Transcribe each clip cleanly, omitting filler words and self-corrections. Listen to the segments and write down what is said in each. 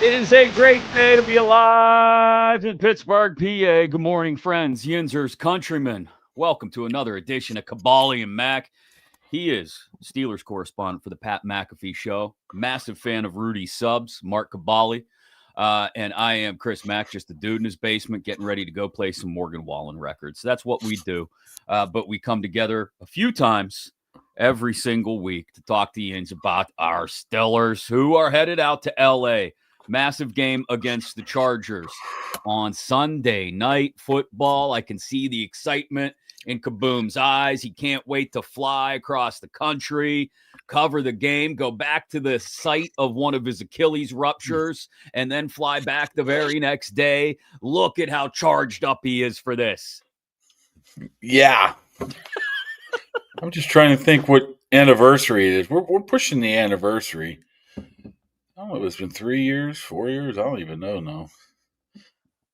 It is a great day to be alive in Pittsburgh, PA. Good morning, friends, Yinzers, countrymen. Welcome to another edition of Kaboly+Mack. He is Steelers correspondent for the Pat McAfee Show. Massive fan of Rudy Subs, Mark Kaboly. And I am Chris Mack, just a dude in his basement getting ready to go play some Morgan Wallen records. That's what we do. But we come together a few times every single week to talk to Yins about our Steelers who are headed out to L.A. Massive game against the Chargers on Sunday night football. I can see the excitement in Kaboom's eyes. He can't wait to fly across the country, cover the game, go back to the site of one of his Achilles ruptures, and then fly back the very next day. Look at how charged up he is for this. Yeah. I'm just trying to think what anniversary it is. We're pushing the anniversary. I don't know if it's been 3 years, 4 years. I don't even know now.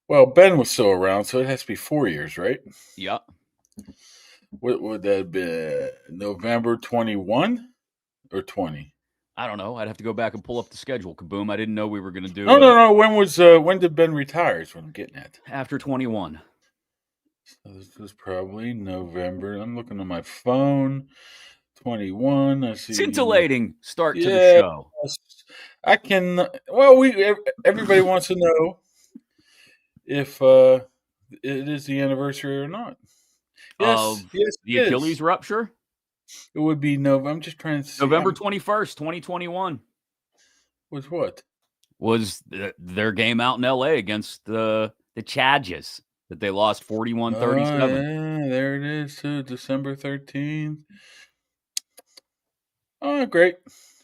Well, Ben was still around, so it has to be 4 years, right? Yep. What would that be? November 21 or 20? I don't know. I'd have to go back and pull up the schedule, Kaboom. I didn't know we were going to do No. When did Ben retire? Is what I'm getting at. after 21. So this was probably November. I'm looking on my phone. 21. I see. Scintillating start to the show. I can. Well, everybody wants to know if it is the anniversary or not. Of Yes, the it Achilles is. rupture? It would be November. I'm just trying to see. November 21st, 2021 Was what? was their game out in LA against the Chargers that they lost 41-37. Yeah, there it is, too. December 13th. Oh, great.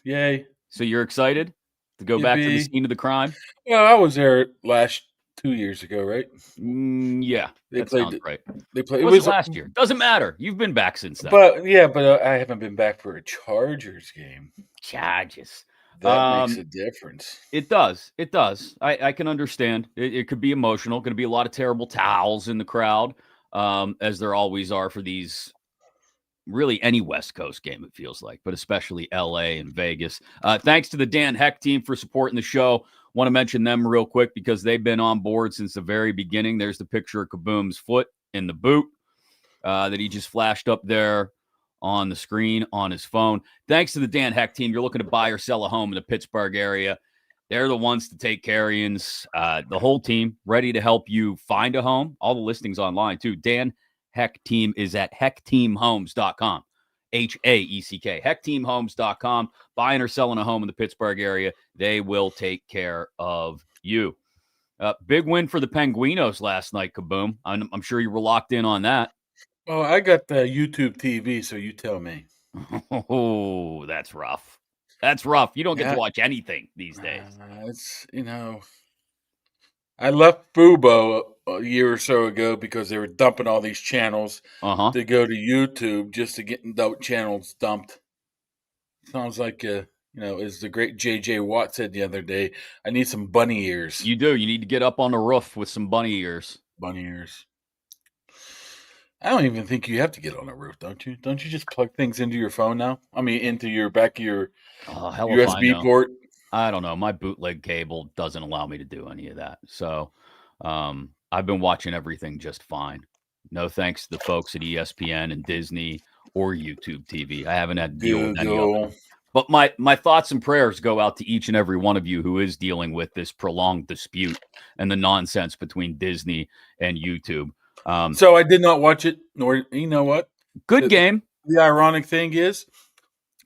Yay. So you're excited to go back to the scene of the crime? Well, I was there last 2 years ago, right? Yeah, that sounds right. They played. It was last year. Doesn't matter. You've been back since then. But I haven't been back for a Chargers game. Chargers. That makes a difference. It does. It does. I can understand. It could be emotional. Going to be a lot of terrible towels in the crowd, as there always are for these. Really, any West Coast game, it feels like, but especially LA and Vegas. Thanks to the Dan Heck team for supporting the show. Want to mention them real quick because they've been on board since the very beginning. There's the picture of Kaboom's foot in the boot that he just flashed up there on the screen on his phone. Thanks to the Dan Heck team. You're looking to buy or sell a home in the Pittsburgh area. They're the ones to take care of yous. The whole team ready to help you find a home. All the listings online, too. Dan Heck team is at heckteamhomes.com. HAECK. Heckteamhomes.com. Buying or selling a home in the Pittsburgh area. They will take care of you. Big win for the Penguinos last night, Kaboom. I'm sure you were locked in on that. Oh, I got the YouTube TV, so you tell me. Oh, that's rough. That's rough. You don't get to watch anything these days. It's, I left Fubo a year or so ago because they were dumping all these channels to go to YouTube just to get channels dumped. Sounds like, as the great J.J. Watt said the other day, I need some bunny ears. You do. You need to get up on the roof with some bunny ears. Bunny ears. I don't even think you have to get on the roof, don't you? Don't you just plug things into your phone now? I mean, into your back of your USB port? I don't know. My bootleg cable doesn't allow me to do any of that. So I've been watching everything just fine. No thanks to the folks at ESPN and Disney or YouTube TV. I haven't had to deal with any of it. But my thoughts and prayers go out to each and every one of you who is dealing with this prolonged dispute and the nonsense between Disney and YouTube. So I did not watch it, nor, you know what? Good game. The ironic thing is,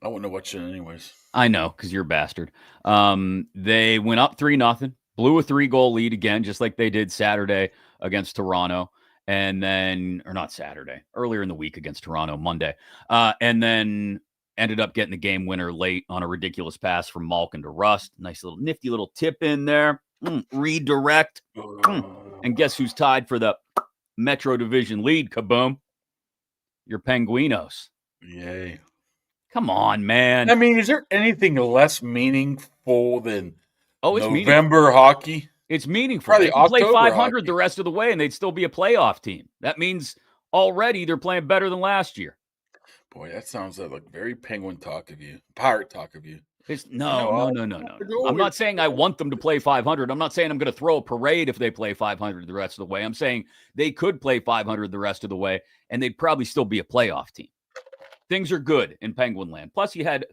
I wouldn't have watched it anyways. I know, because you're a bastard. They went up 3-0, blew a 3-goal lead again, just like they did Saturday against Toronto. And then, or not Saturday, earlier in the week against Toronto, Monday. And then ended up getting the game winner late on a ridiculous pass from Malkin to Rust. Nice little nifty little tip in there. Redirect. And guess who's tied for the Metro Division lead, Kaboom? Your Penguinos. Yay. Come on, man. I mean, is there anything less meaningful than November meaningful. Hockey? It's meaningful. Probably they can play 500 hockey. The rest of the way, and they'd still be a playoff team. That means already they're playing better than last year. Boy, that sounds like very Penguin talk of you. Pirate talk of you. No. I'm not saying I want them to play 500. I'm not saying I'm going to throw a parade if they play 500 the rest of the way. I'm saying they could play 500 the rest of the way, and they'd probably still be a playoff team. Things are good in Penguin Land. Plus, you had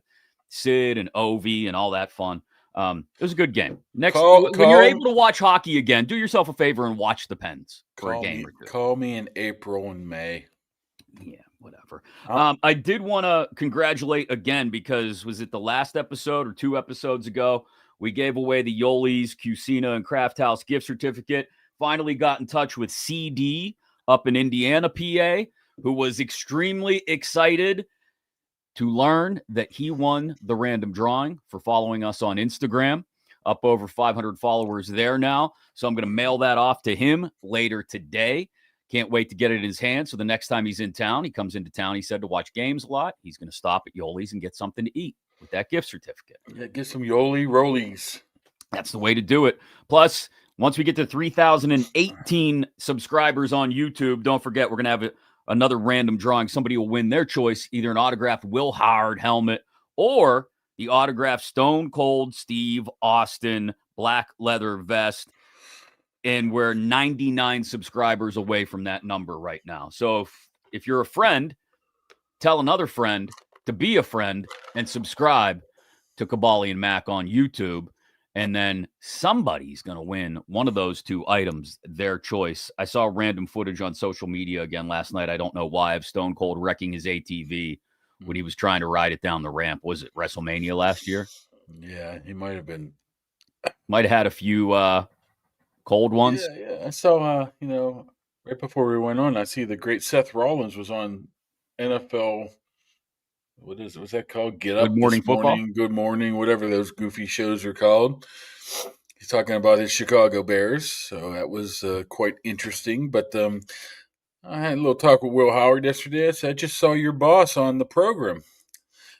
Sid and Ovi and all that fun. It was a good game. When you're able to watch hockey again, do yourself a favor and watch the Pens for a game or two. Call me in April and May. Yeah, whatever. I did want to congratulate again because was it the last episode or 2 episodes ago? We gave away the Yoli's, Cucina, and Craft House gift certificate. Finally got in touch with CD up in Indiana, PA, who was extremely excited to learn that he won the random drawing for following us on Instagram. Up over 500 followers there now. So I'm going to mail that off to him later today. Can't wait to get it in his hand. So the next time he's in town, he comes into town, he said, to watch games a lot. He's going to stop at Yoli's and get something to eat with that gift certificate. Yeah, get some Yoli Rollies. That's the way to do it. Plus, once we get to 3,018 subscribers on YouTube, don't forget, we're going to have another random drawing. Somebody will win their choice, either an autographed Will Howard helmet or the autographed Stone Cold Steve Austin black leather vest. And we're 99 subscribers away from that number right now. So if you're a friend, tell another friend to be a friend and subscribe to Kaboly+Mack on YouTube. And then somebody's going to win one of those 2 items, their choice. I saw random footage on social media again last night. I don't know why, of Stone Cold wrecking his ATV when he was trying to ride it down the ramp. Was it WrestleMania last year? Yeah, he might have been. Might have had a few cold ones. Yeah. I saw, right before we went on, I see the great Seth Rollins was on NFL. What is it? What's that called? Get Up Good Morning Football? Good Morning, whatever those goofy shows are called. He's talking about his Chicago Bears, so that was quite interesting. But I had a little talk with Will Howard yesterday. I said, I just saw your boss on the program.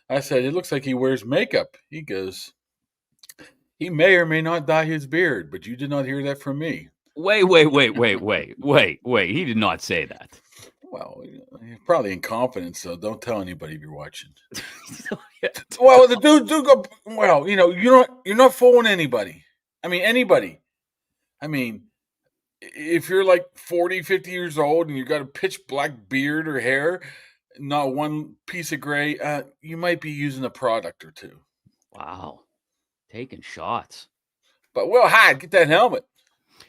I said, it looks like he wears makeup. He goes, he may or may not dye his beard, but you did not hear that from me. Wait. He did not say that. Well, you're probably in confidence, so don't tell anybody if you're watching. Well, the dude go. Well, you're not fooling anybody. I mean, anybody. I mean, if you're like 40, 50 years old and you got a pitch black beard or hair, not one piece of gray, you might be using a product or two. Wow. Taking shots. But Will Hyde, get that helmet.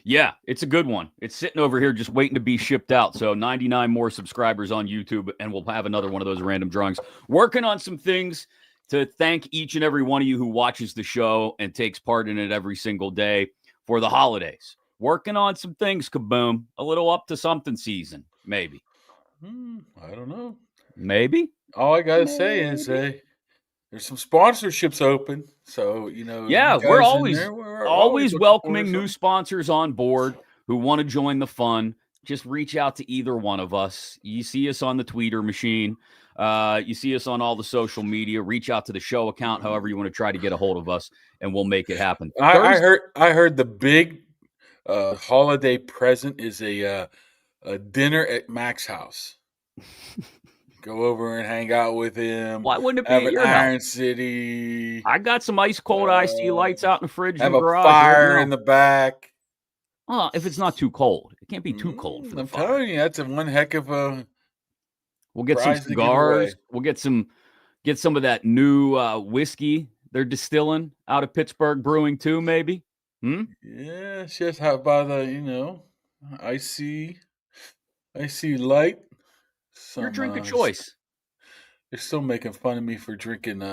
Yeah, it's a good one. It's sitting over here just waiting to be shipped out. So 99 more subscribers on YouTube, and we'll have another one of those random drawings. Working on some things to thank each and every one of you who watches the show and takes part in it every single day for the holidays. Working on some things, Kaboom. A little up to something season, maybe. I don't know. Maybe. All I got to say is there's some sponsorships open. So, yeah, we're always welcoming new sponsors on board who want to join the fun. Just reach out to either one of us. You see us on the Twitter machine. You see us on all the social media. Reach out to the show account, however you want to try to get a hold of us, and we'll make it happen. I heard the big holiday present is a dinner at Mac's house. Go over and hang out with him. Why wouldn't it be at your Iron house? City. I got some ice cold iced lights out in the fridge. Have in the garage. Fire in the back. Well, if it's not too cold, it can't be too cold for the fire. I'm telling you, that's one heck of a. We'll get some cigars. We'll get some of that new whiskey they're distilling out of Pittsburgh Brewing too, maybe. Yeah, it's just how about icy light. Your drink of choice. They're still making fun of me for drinking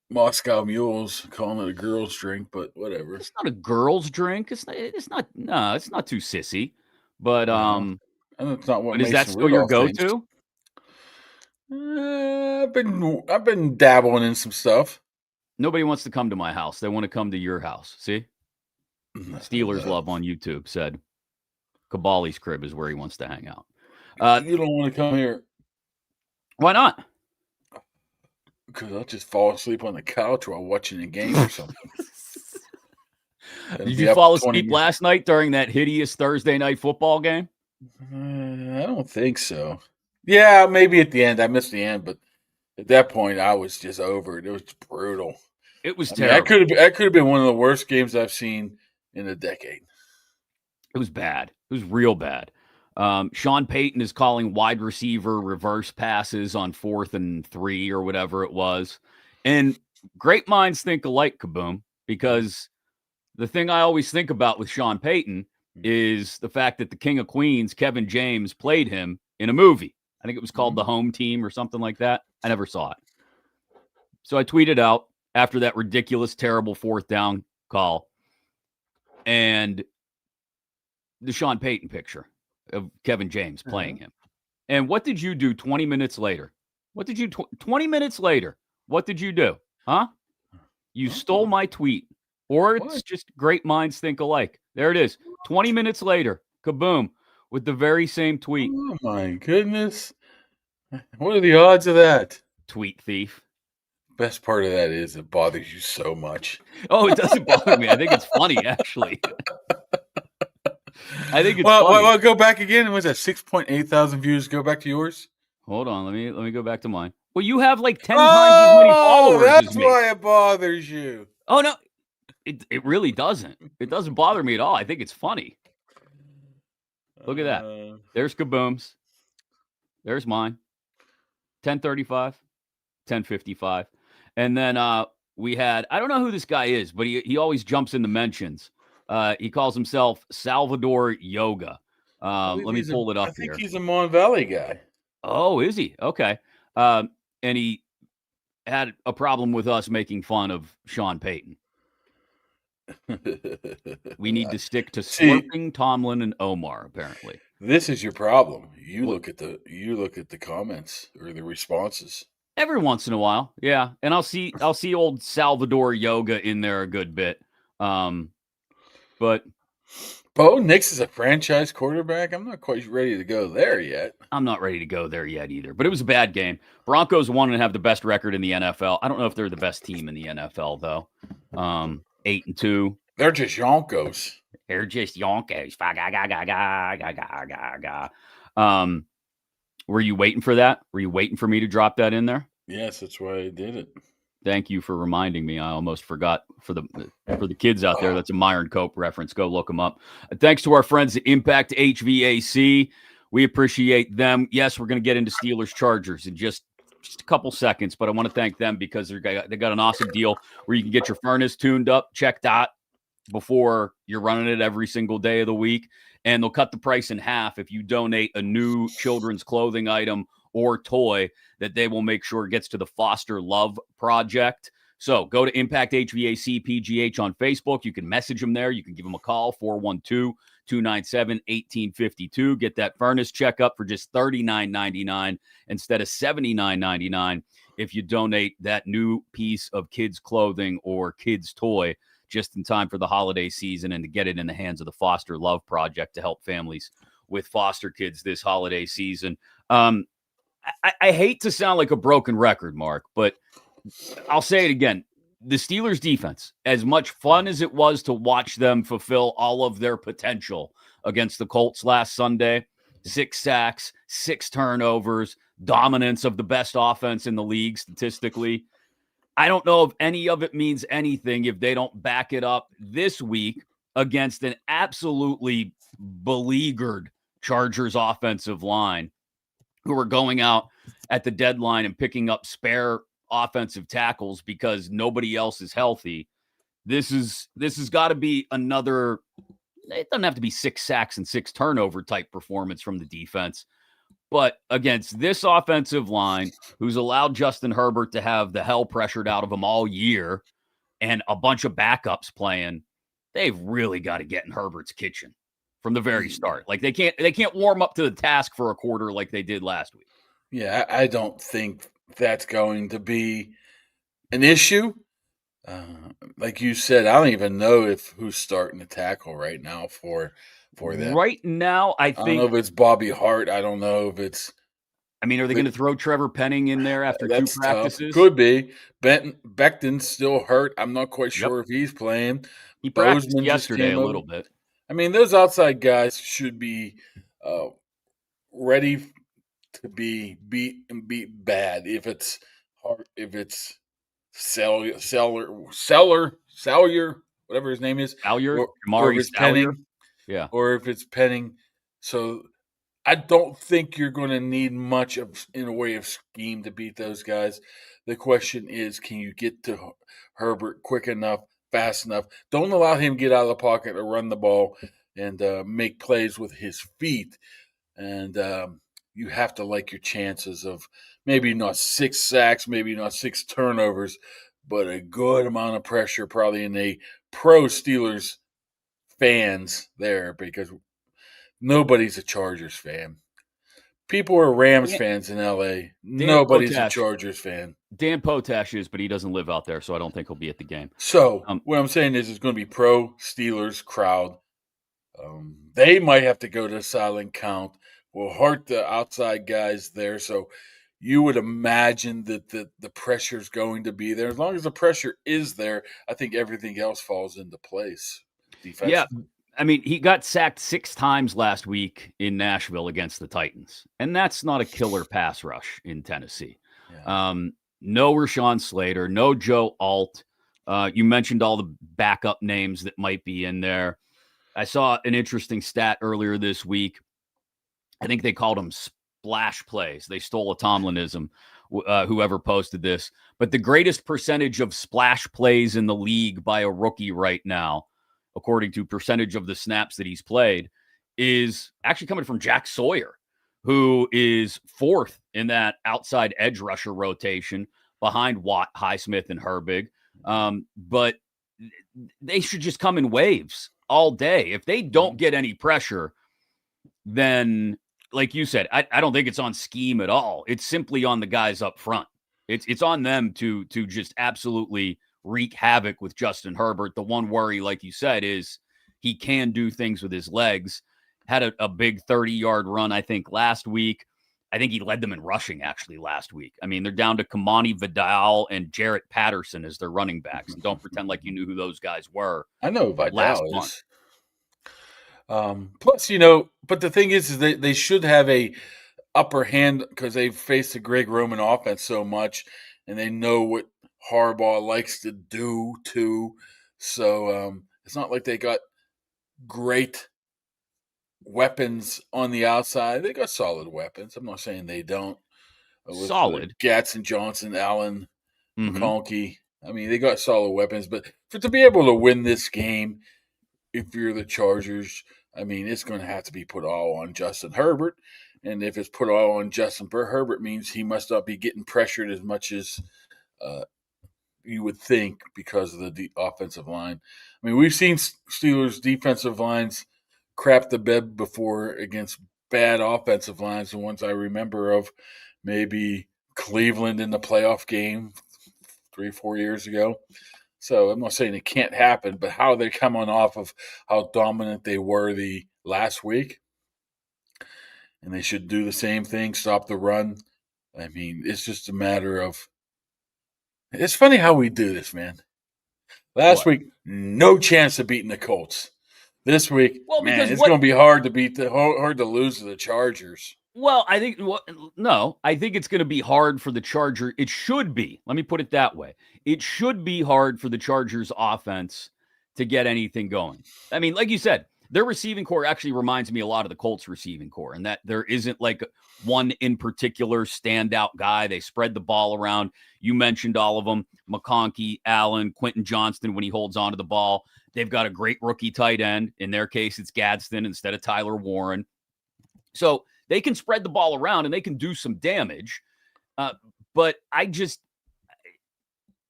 Moscow Mules, calling it a girl's drink, but whatever. It's not a girl's drink. It's not too sissy. But and it's not what. But is that still your go-to? I've been dabbling in some stuff. Nobody wants to come to my house. They want to come to your house. See? Steelers Love on YouTube said Kaboly's crib is where he wants to hang out. You don't want to come here. Why not? Because I'll just fall asleep on the couch while watching a game or something. Did you fall asleep last night during that hideous Thursday night football game? I don't think so. Yeah, maybe at the end. I missed the end, but At that point, I was just over it. It was brutal. It was I mean, that terrible. could have been one of the worst games I've seen in a decade. It was bad. It was real bad. Sean Payton is calling wide receiver reverse passes on 4th and 3 or whatever it was. And great minds think alike, Kaboom, because the thing I always think about with Sean Payton is the fact that the King of Queens, Kevin James, played him in a movie. I think it was called The Home Team or something like that. I never saw it. So I tweeted out after that ridiculous, terrible 4th down call and the Sean Payton picture of Kevin James playing him. And what did you do 20 minutes later? 20 minutes later? What did you do? Huh? You stole my tweet. Or it's just great minds think alike. There it is. 20 minutes later, kaboom, with the very same tweet. Oh my goodness. What are the odds of that? Tweet thief. Best part of that is it bothers you so much. Oh, it doesn't bother me. I think it's funny, actually. I think it's funny. Well, go back again. Was that 6.8 thousand views? Go back to yours. Hold on. Let me go back to mine. Well, you have like 10 times as many followers that's as me. why it bothers you. Oh, no. It really doesn't. It doesn't bother me at all. I think it's funny. Look at that. There's Kaboom's. There's mine. 10:35, 10:55. And then we had, I don't know who this guy is, but he always jumps in the mentions. He calls himself Salvador Yoga. Let me pull it up here. I think he's a Mon Valley guy. Oh, is he? Okay. And he had a problem with us making fun of Sean Payton. We need to stick to Slurping, Tomlin, and Omar, apparently. This is your problem. You look at the comments or the responses. Every once in a while, yeah. And I'll see old Salvador Yoga in there a good bit. But Bo Nix is a franchise quarterback. I'm not quite ready to go there yet. I'm not ready to go there yet either. But it was a bad game. Broncos won and have the best record in the NFL. I don't know if they're the best team in the NFL, though. 8-2. They're just Yonkos. They're just Yonkos. Were you waiting for that? Were you waiting for me to drop that in there? Yes, that's why I did it. Thank you for reminding me. I almost forgot. For the kids out there, that's a Myron Cope reference. Go look them up. Thanks to our friends at Impact HVAC. We appreciate them. Yes, we're going to get into Steelers Chargers in just a couple seconds, but I want to thank them because they got an awesome deal where you can get your furnace tuned up, checked out before you're running it every single day of the week. And they'll cut the price in half if you donate a new children's clothing item or toy that they will make sure gets to the Foster Love Project. So go to Impact HVAC PGH on Facebook. You can message them there. You can give them a call, 412-297-1852. Get that furnace checkup for just $39.99 instead of $79.99 if you donate that new piece of kids' clothing or kids' toy just in time for the holiday season and to get it in the hands of the Foster Love Project to help families with foster kids this holiday season. I hate to sound like a broken record, Mark, but I'll say it again. The Steelers defense, as much fun as it was to watch them fulfill all of their potential against the Colts last Sunday, 6 sacks, 6 turnovers, dominance of the best offense in the league statistically, I don't know if any of it means anything if they don't back it up this week against an absolutely beleaguered Chargers offensive line who are going out at the deadline and picking up spare offensive tackles because nobody else is healthy. This has got to be another, it doesn't have to be 6 sacks and 6 turnover type performance from the defense. But against this offensive line, who's allowed Justin Herbert to have the hell pressured out of him all year and a bunch of backups playing, they've really got to get in Herbert's kitchen from the very start. Like they can't warm up to the task for a quarter like they did last week. Yeah, I don't think that's going to be an issue. Like you said, I don't even know who's starting to tackle right now for them. Right now, I think. I don't know if it's Bobby Hart. I don't know if it's. I mean, are they going to throw Trevor Penning in there after 2 practices? Tough. Could be. Becton's still hurt. I'm not quite sure if he's playing. He practiced yesterday a little bit. I mean, those outside guys should be ready to be beat bad if it's if it's Seller, whatever his name is, Salyer, or if Jamari it's Salyer. Penning, Yeah. or if it's Penning. So I don't think you're going to need much of in a way of scheme to beat those guys. The question is, can you get to Herbert quick enough, fast enough? Don't allow him to get out of the pocket or run the ball and make plays with his feet. And you have to like your chances of maybe not 6 sacks, maybe not 6 turnovers, but a good amount of pressure, probably in a pro Steelers fans there, because nobody's a Chargers fan. People are Rams fans in LA. Dan Nobody's a Potash. Chargers fan. Dan Potash is, but he doesn't live out there, so I don't think he'll be at the game. So what I'm saying is, it's going to be pro Steelers crowd. They might have to go to silent count. Will hurt the outside guys there. So you would imagine that the pressure is going to be there. As long as the pressure is there, I think everything else falls into place defensively. Yeah. I mean, he got sacked 6 times last week in Nashville against the Titans, and that's not a killer pass rush in Tennessee. Yeah. No Rashawn Slater, no Joe Alt. You mentioned all the backup names that might be in there. I saw an interesting stat earlier this week. I think they called them splash plays. They stole a Tomlinism, whoever posted this. But the greatest percentage of splash plays in the league by a rookie right now, according to percentage of the snaps that he's played, is actually coming from Jack Sawyer, who is 4th in that outside edge rusher rotation behind Watt, Highsmith, and Herbig. But they should just come in waves all day. If they don't get any pressure, then, like you said, I don't think it's on scheme at all. It's simply on the guys up front. It's on them to just absolutely wreak havoc with Justin Herbert. The one worry, like you said, is he can do things with his legs. Had a big 30-yard run, I think, last week. I think he led them in rushing, actually, last week. I mean, they're down to Kamani Vidal and Jarrett Patterson as their running backs. And don't pretend like you knew who those guys were. I know Vidal last is. month. Plus, but the thing is they should have a upper hand because they've faced the Greg Roman offense so much, and they know what Harbaugh likes to do too. So it's not like they got great weapons on the outside. They got solid weapons. I'm not saying they don't. Solid. Gatson, Johnson, Allen, McConkey. I mean, they got solid weapons, but to be able to win this game, if you're the Chargers, I mean, it's going to have to be put all on Justin Herbert. And if it's put all on Justin Herbert, means he must not be getting pressured as much as you would think because of the offensive line. I mean, we've seen Steelers defensive lines crap the bed before against bad offensive lines. The ones I remember of maybe Cleveland in the playoff game 3 or 4 years ago. So I'm not saying it can't happen, but how they come on off of how dominant they were the last week, and they should do the same thing, stop the run. I mean, it's just a matter of. It's funny how we do this, man. Last week, no chance of beating the Colts. This week, man, it's going to be hard to hard to lose to the Chargers. Well, I think I think it's going to be hard for the Chargers. It should be. Let me put it that way. It should be hard for the Chargers offense to get anything going. I mean, like you said, their receiving core actually reminds me a lot of the Colts receiving core, and that there isn't like one in particular standout guy. They spread the ball around. You mentioned all of them: McConkey, Allen, Quentin Johnston when he holds onto the ball. They've got a great rookie tight end. In their case, it's Gadsden instead of Tyler Warren. So they can spread the ball around and they can do some damage. But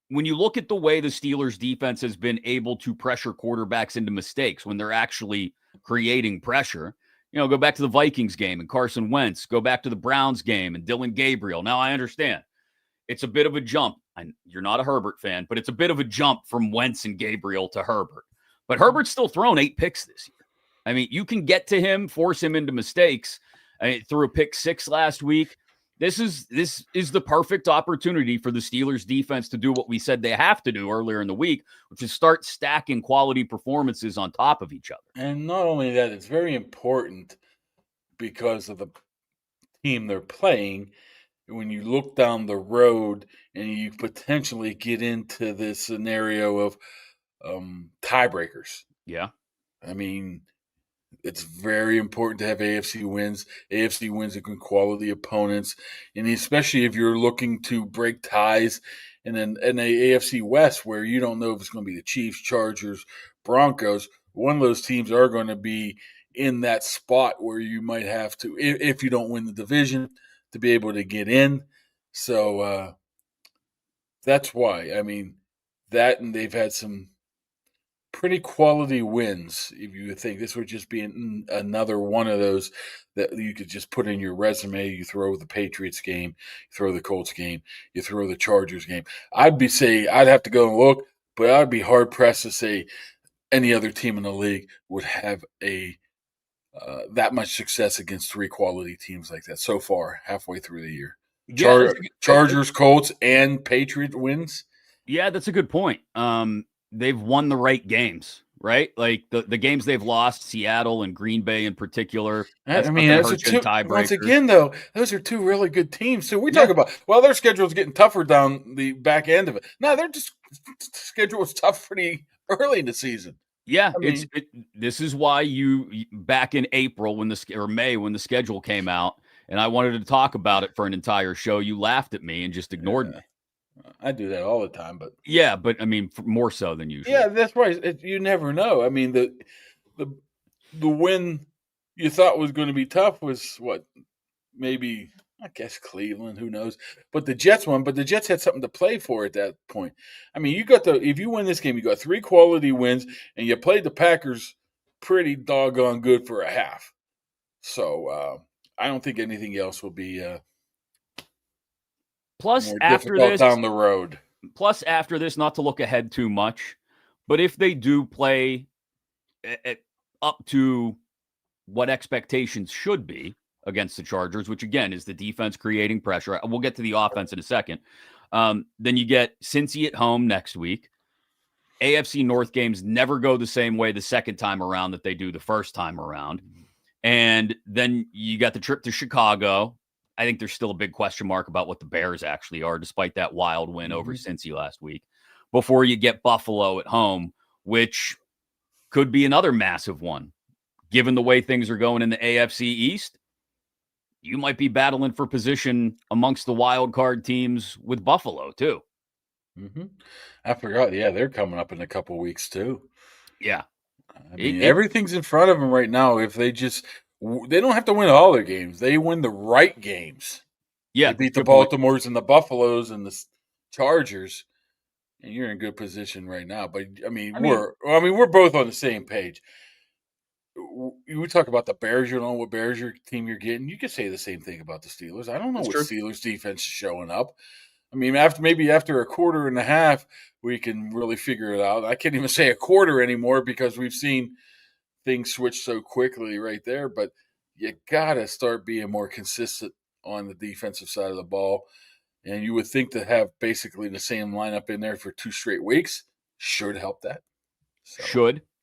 when you look at the way the Steelers defense has been able to pressure quarterbacks into mistakes when they're actually creating pressure, go back to the Vikings game and Carson Wentz, go back to the Browns game and Dylan Gabriel. Now I understand it's a bit of a jump. You're not a Herbert fan, but it's a bit of a jump from Wentz and Gabriel to Herbert. But Herbert's still thrown 8 picks this year. I mean, you can get to him, force him into mistakes. Threw a pick 6 last week. This is the perfect opportunity for the Steelers defense to do what we said they have to do earlier in the week, which is start stacking quality performances on top of each other. And not only that, it's very important because of the team they're playing. when you look down the road and you potentially get into this scenario of tiebreakers. Yeah. I mean, it's very important to have AFC wins. AFC wins against quality opponents, and especially if you're looking to break ties in an AFC West where you don't know if it's going to be the Chiefs, Chargers, Broncos. One of those teams are going to be in that spot where you might have to, if you don't win the division, to be able to get in. So that's why. I mean, that and they've had some pretty quality wins. If you think this would just be another one of those that you could just put in your resume, you throw the Patriots game, you throw the Colts game, you throw the Chargers game. I'd have to go and look, but I'd be hard pressed to say any other team in the league would have a that much success against three quality teams like that so far, halfway through the year. Yeah, Chargers, Colts, and Patriot wins. Yeah, that's a good point. They've won the right games, right? Like the games they've lost, Seattle and Green Bay in particular. I mean, once again, though, those are two really good teams. So we talk about, well, their schedule's getting tougher down the back end of it. No, their schedule was tough pretty early in the season. Yeah, this is why you back in April May when the schedule came out, and I wanted to talk about it for an entire show. You laughed at me and just ignored me. I do that all the time, but I mean, more so than usual. Yeah, that's right. You never know. I mean, the win you thought was going to be tough was what? Maybe, I guess, Cleveland. Who knows? But the Jets won. But the Jets had something to play for at that point. I mean, if you win this game, you got three quality wins, and you played the Packers pretty doggone good for a half. So I don't think anything else will be plus more after difficult this down the road. Plus, after this, not to look ahead too much, but if they do play up to what expectations should be against the Chargers, which again is the defense creating pressure. We'll get to the offense in a second. Then you get Cincy at home next week. AFC North games never go the same way the second time around that they do the first time around. And then you got the trip to Chicago. I think there's still a big question mark about what the Bears actually are, despite that wild win over Cincy last week, before you get Buffalo at home, which could be another massive one. Given the way things are going in the AFC East, you might be battling for position amongst the wild card teams with Buffalo, too. I forgot. Yeah, they're coming up in a couple of weeks, too. Yeah. I mean, everything's in front of them right now. If they don't have to win all their games. They win the right games. Yeah. They beat the Baltimores and the Buffaloes and the Chargers, and you're in good position right now. But we're both on the same page. We talk about the Bears. You don't know what team you're getting. You could say the same thing about the Steelers. I don't know what Steelers defense is showing up. I mean, after a quarter and a half, we can really figure it out. I can't even say a quarter anymore because we've seen things switch so quickly right there. But you got to start being more consistent on the defensive side of the ball. And you would think to have basically the same lineup in there for 2 straight weeks should help that. So.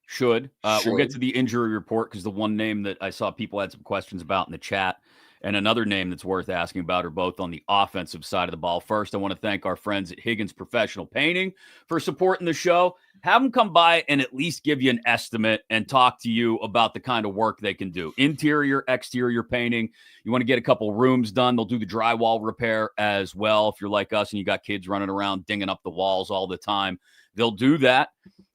Should. We'll get to the injury report because the one name that I saw people had some questions about in the chat and another name that's worth asking about are both on the offensive side of the ball. First, I want to thank our friends at Higgins Professional Painting for supporting the show. Have them come by and at least give you an estimate and talk to you about the kind of work they can do. Interior, exterior painting. You want to get a couple rooms done, they'll do the drywall repair as well. If you're like us and you got kids running around dinging up the walls all the time, they'll do that.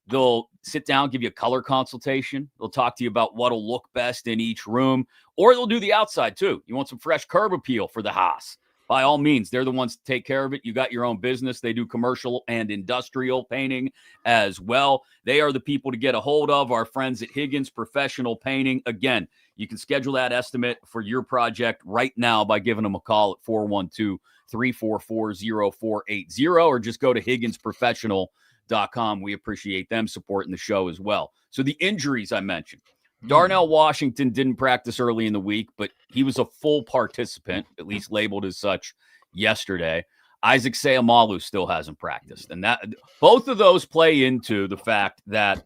They'll sit down, give you a color consultation. They'll talk to you about what'll look best in each room, or they'll do the outside too. You want some fresh curb appeal for the house. By all means, they're the ones to take care of it. You got your own business. They do commercial and industrial painting as well. They are the people to get a hold of, our friends at Higgins Professional Painting. Again, you can schedule that estimate for your project right now by giving them a call at 412-344-0480 or just go to higginsprofessional.com. We appreciate them supporting the show as well. So the injuries I mentioned. Darnell Washington didn't practice early in the week, but he was a full participant, at least labeled as such, yesterday. Isaac Seumalo still hasn't practiced. And that both of those play into the fact that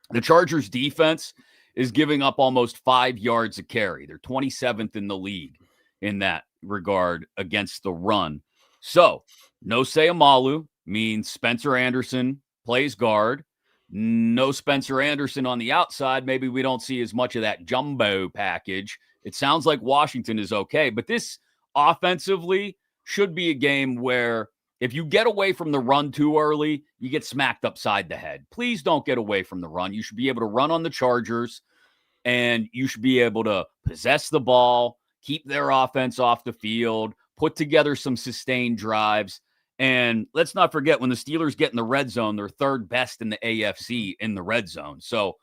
the Chargers defense is giving up almost 5 yards a carry. They're 27th in the league in that regard against the run. So, no Sayamalu means Spencer Anderson plays guard. No Spencer Anderson on the outside. Maybe we don't see as much of that jumbo package. It sounds like Washington is okay, but this offensively should be a game where if you get away from the run too early, you get smacked upside the head. Please don't get away from the run. You should be able to run on the Chargers, and you should be able to possess the ball, keep their offense off the field, put together some sustained drives. And let's not forget, when the Steelers get in the red zone, they're third best in the AFC in the red zone. So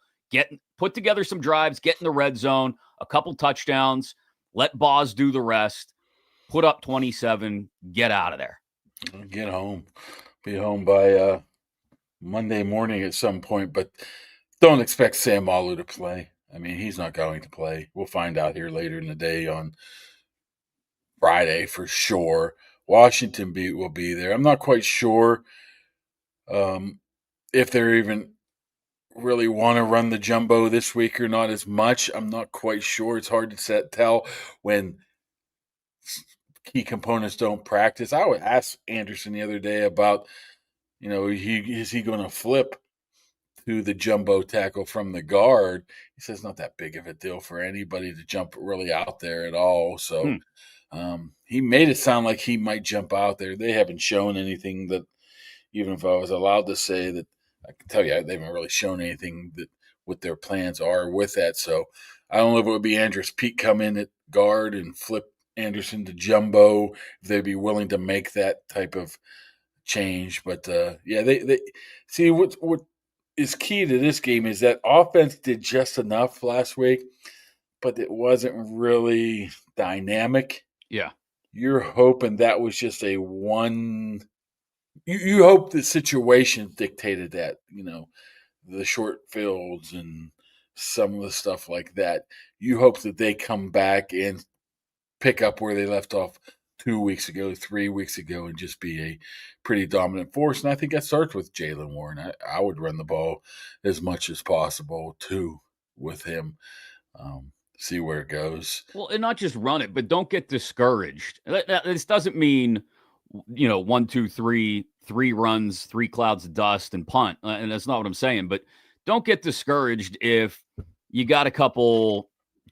put together some drives, get in the red zone, a couple touchdowns, let Boz do the rest, put up 27, get out of there. Get home. Be home by Monday morning at some point, but don't expect Sam Alou to play. I mean, he's not going to play. We'll find out here later in the day on Friday for sure. Washington will be there. I'm not quite sure if they're even really want to run the jumbo this week or not as much. I'm not quite sure. It's hard to tell when key components don't practice. I would ask Anderson the other day about, is he going to flip to the jumbo tackle from the guard? He says not that big of a deal for anybody to jump really out there at all. So he made it sound like he might jump out there. They haven't shown anything that, even if I was allowed to say that, I can tell you they haven't really shown anything that what their plans are with that. So I don't know if it would be Andrus Peat come in at guard and flip Anderson to jumbo, if they'd be willing to make that type of change. But they see what is key to this game is that offense did just enough last week, but it wasn't really dynamic. Yeah. You're hoping that was just a one. You hope the situation dictated that, the short fields and some of the stuff like that. You hope that they come back and pick up where they left off 2 weeks ago, 3 weeks ago, and just be a pretty dominant force. And I think that starts with Jaylen Warren. I would run the ball as much as possible, too, with him. See where it goes. Well, and not just run it, but don't get discouraged. This doesn't mean, 1, 2, 3, 3 runs, 3 clouds of dust and punt. And that's not what I'm saying. But don't get discouraged if you got a couple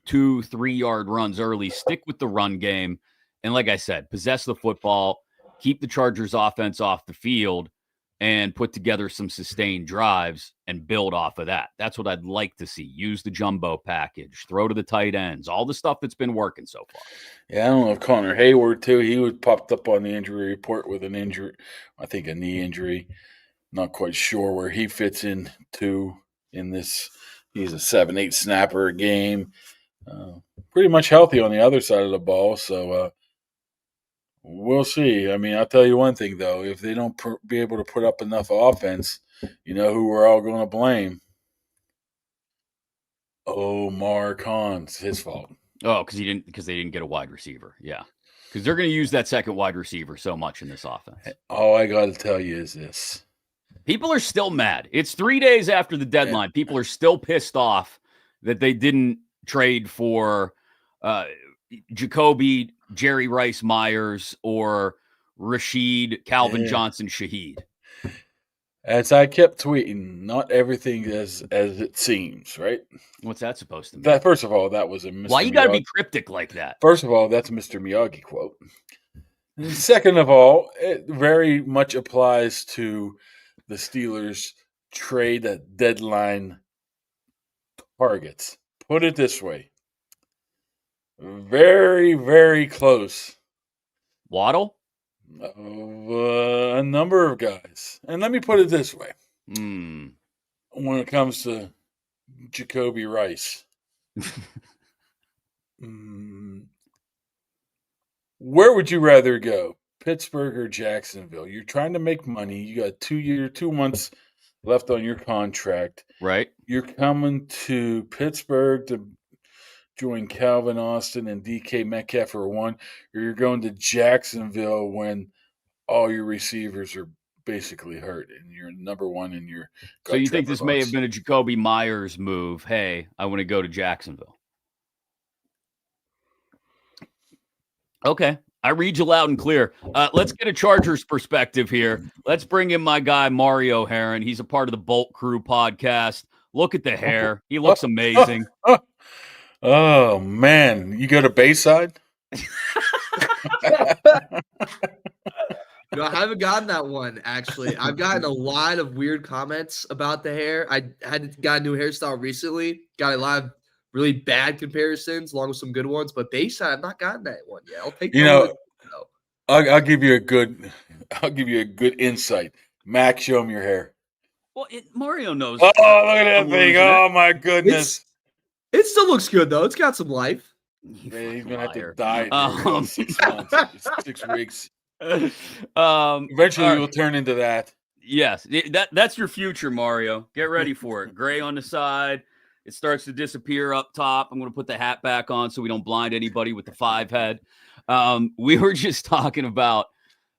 2-3 yard runs early. Stick with the run game. And like I said, possess the football, keep the Chargers offense off the field, and put together some sustained drives and build off of that. That's what I'd like to see. Use the jumbo package, throw to the tight ends, all the stuff that's been working so far. Yeah, I don't know if Connor Hayward, too, he was popped up on the injury report with an injury, I think a knee injury. Not quite sure where he fits in this. He's a 7-8 snapper a game. Pretty much healthy on the other side of the ball, so we'll see. I mean, I'll tell you one thing, though. If they don't be able to put up enough offense, you know who we're all going to blame? Omar Khan's his fault. Oh, because they didn't get a wide receiver. Yeah. Because they're going to use that second wide receiver so much in this offense. All I got to tell you is this. People are still mad. It's 3 days after the deadline. Yeah. People are still pissed off that they didn't trade for Jacoby, Jerry Rice Myers, or Rashid Calvin Johnson Shaheed. As I kept tweeting, not everything as it seems, right? What's that supposed to mean? That, first of all, that was a Mr. Why you got to be cryptic like that? First of all, that's a Mr. Miyagi quote. Second of all, it very much applies to the Steelers' trade at deadline targets. Put it this way. Very, very close. Waddle? A number of guys. And let me put it this way. When it comes to Jacoby Rice. Where would you rather go? Pittsburgh or Jacksonville? You're trying to make money. You got 2 months left on your contract. Right. You're coming to Pittsburgh to join Calvin Austin and DK Metcalf for one, or you're going to Jacksonville when all your receivers are basically hurt and you're number one in your. So you think this may have been a Jacoby Myers move? Hey, I want to go to Jacksonville. Okay. I read you loud and clear. Let's get a Chargers perspective here. Let's bring in my guy, Mario Herron. He's a part of the Bolt Crew podcast. Look at the hair. He looks amazing. Oh, man. You go to Bayside? No, I haven't gotten that one, actually. I've gotten a lot of weird comments about the hair. I got a new hairstyle recently. Got a lot of really bad comparisons, along with some good ones. But Bayside, I've not gotten that one yet. I'll take that one. I'll give you a good insight. Max, show him your hair. Well, Mario knows. Oh, look at that thing! Oh my goodness! It still looks good though. It's got some life. Man, he's gonna have to dye in 6 months, 6 weeks. Eventually, we'll turn into that. Yes, that's your future, Mario. Get ready for it. Gray on the side. It starts to disappear up top. I'm going to put the hat back on so we don't blind anybody with the 5 head. We were just talking about,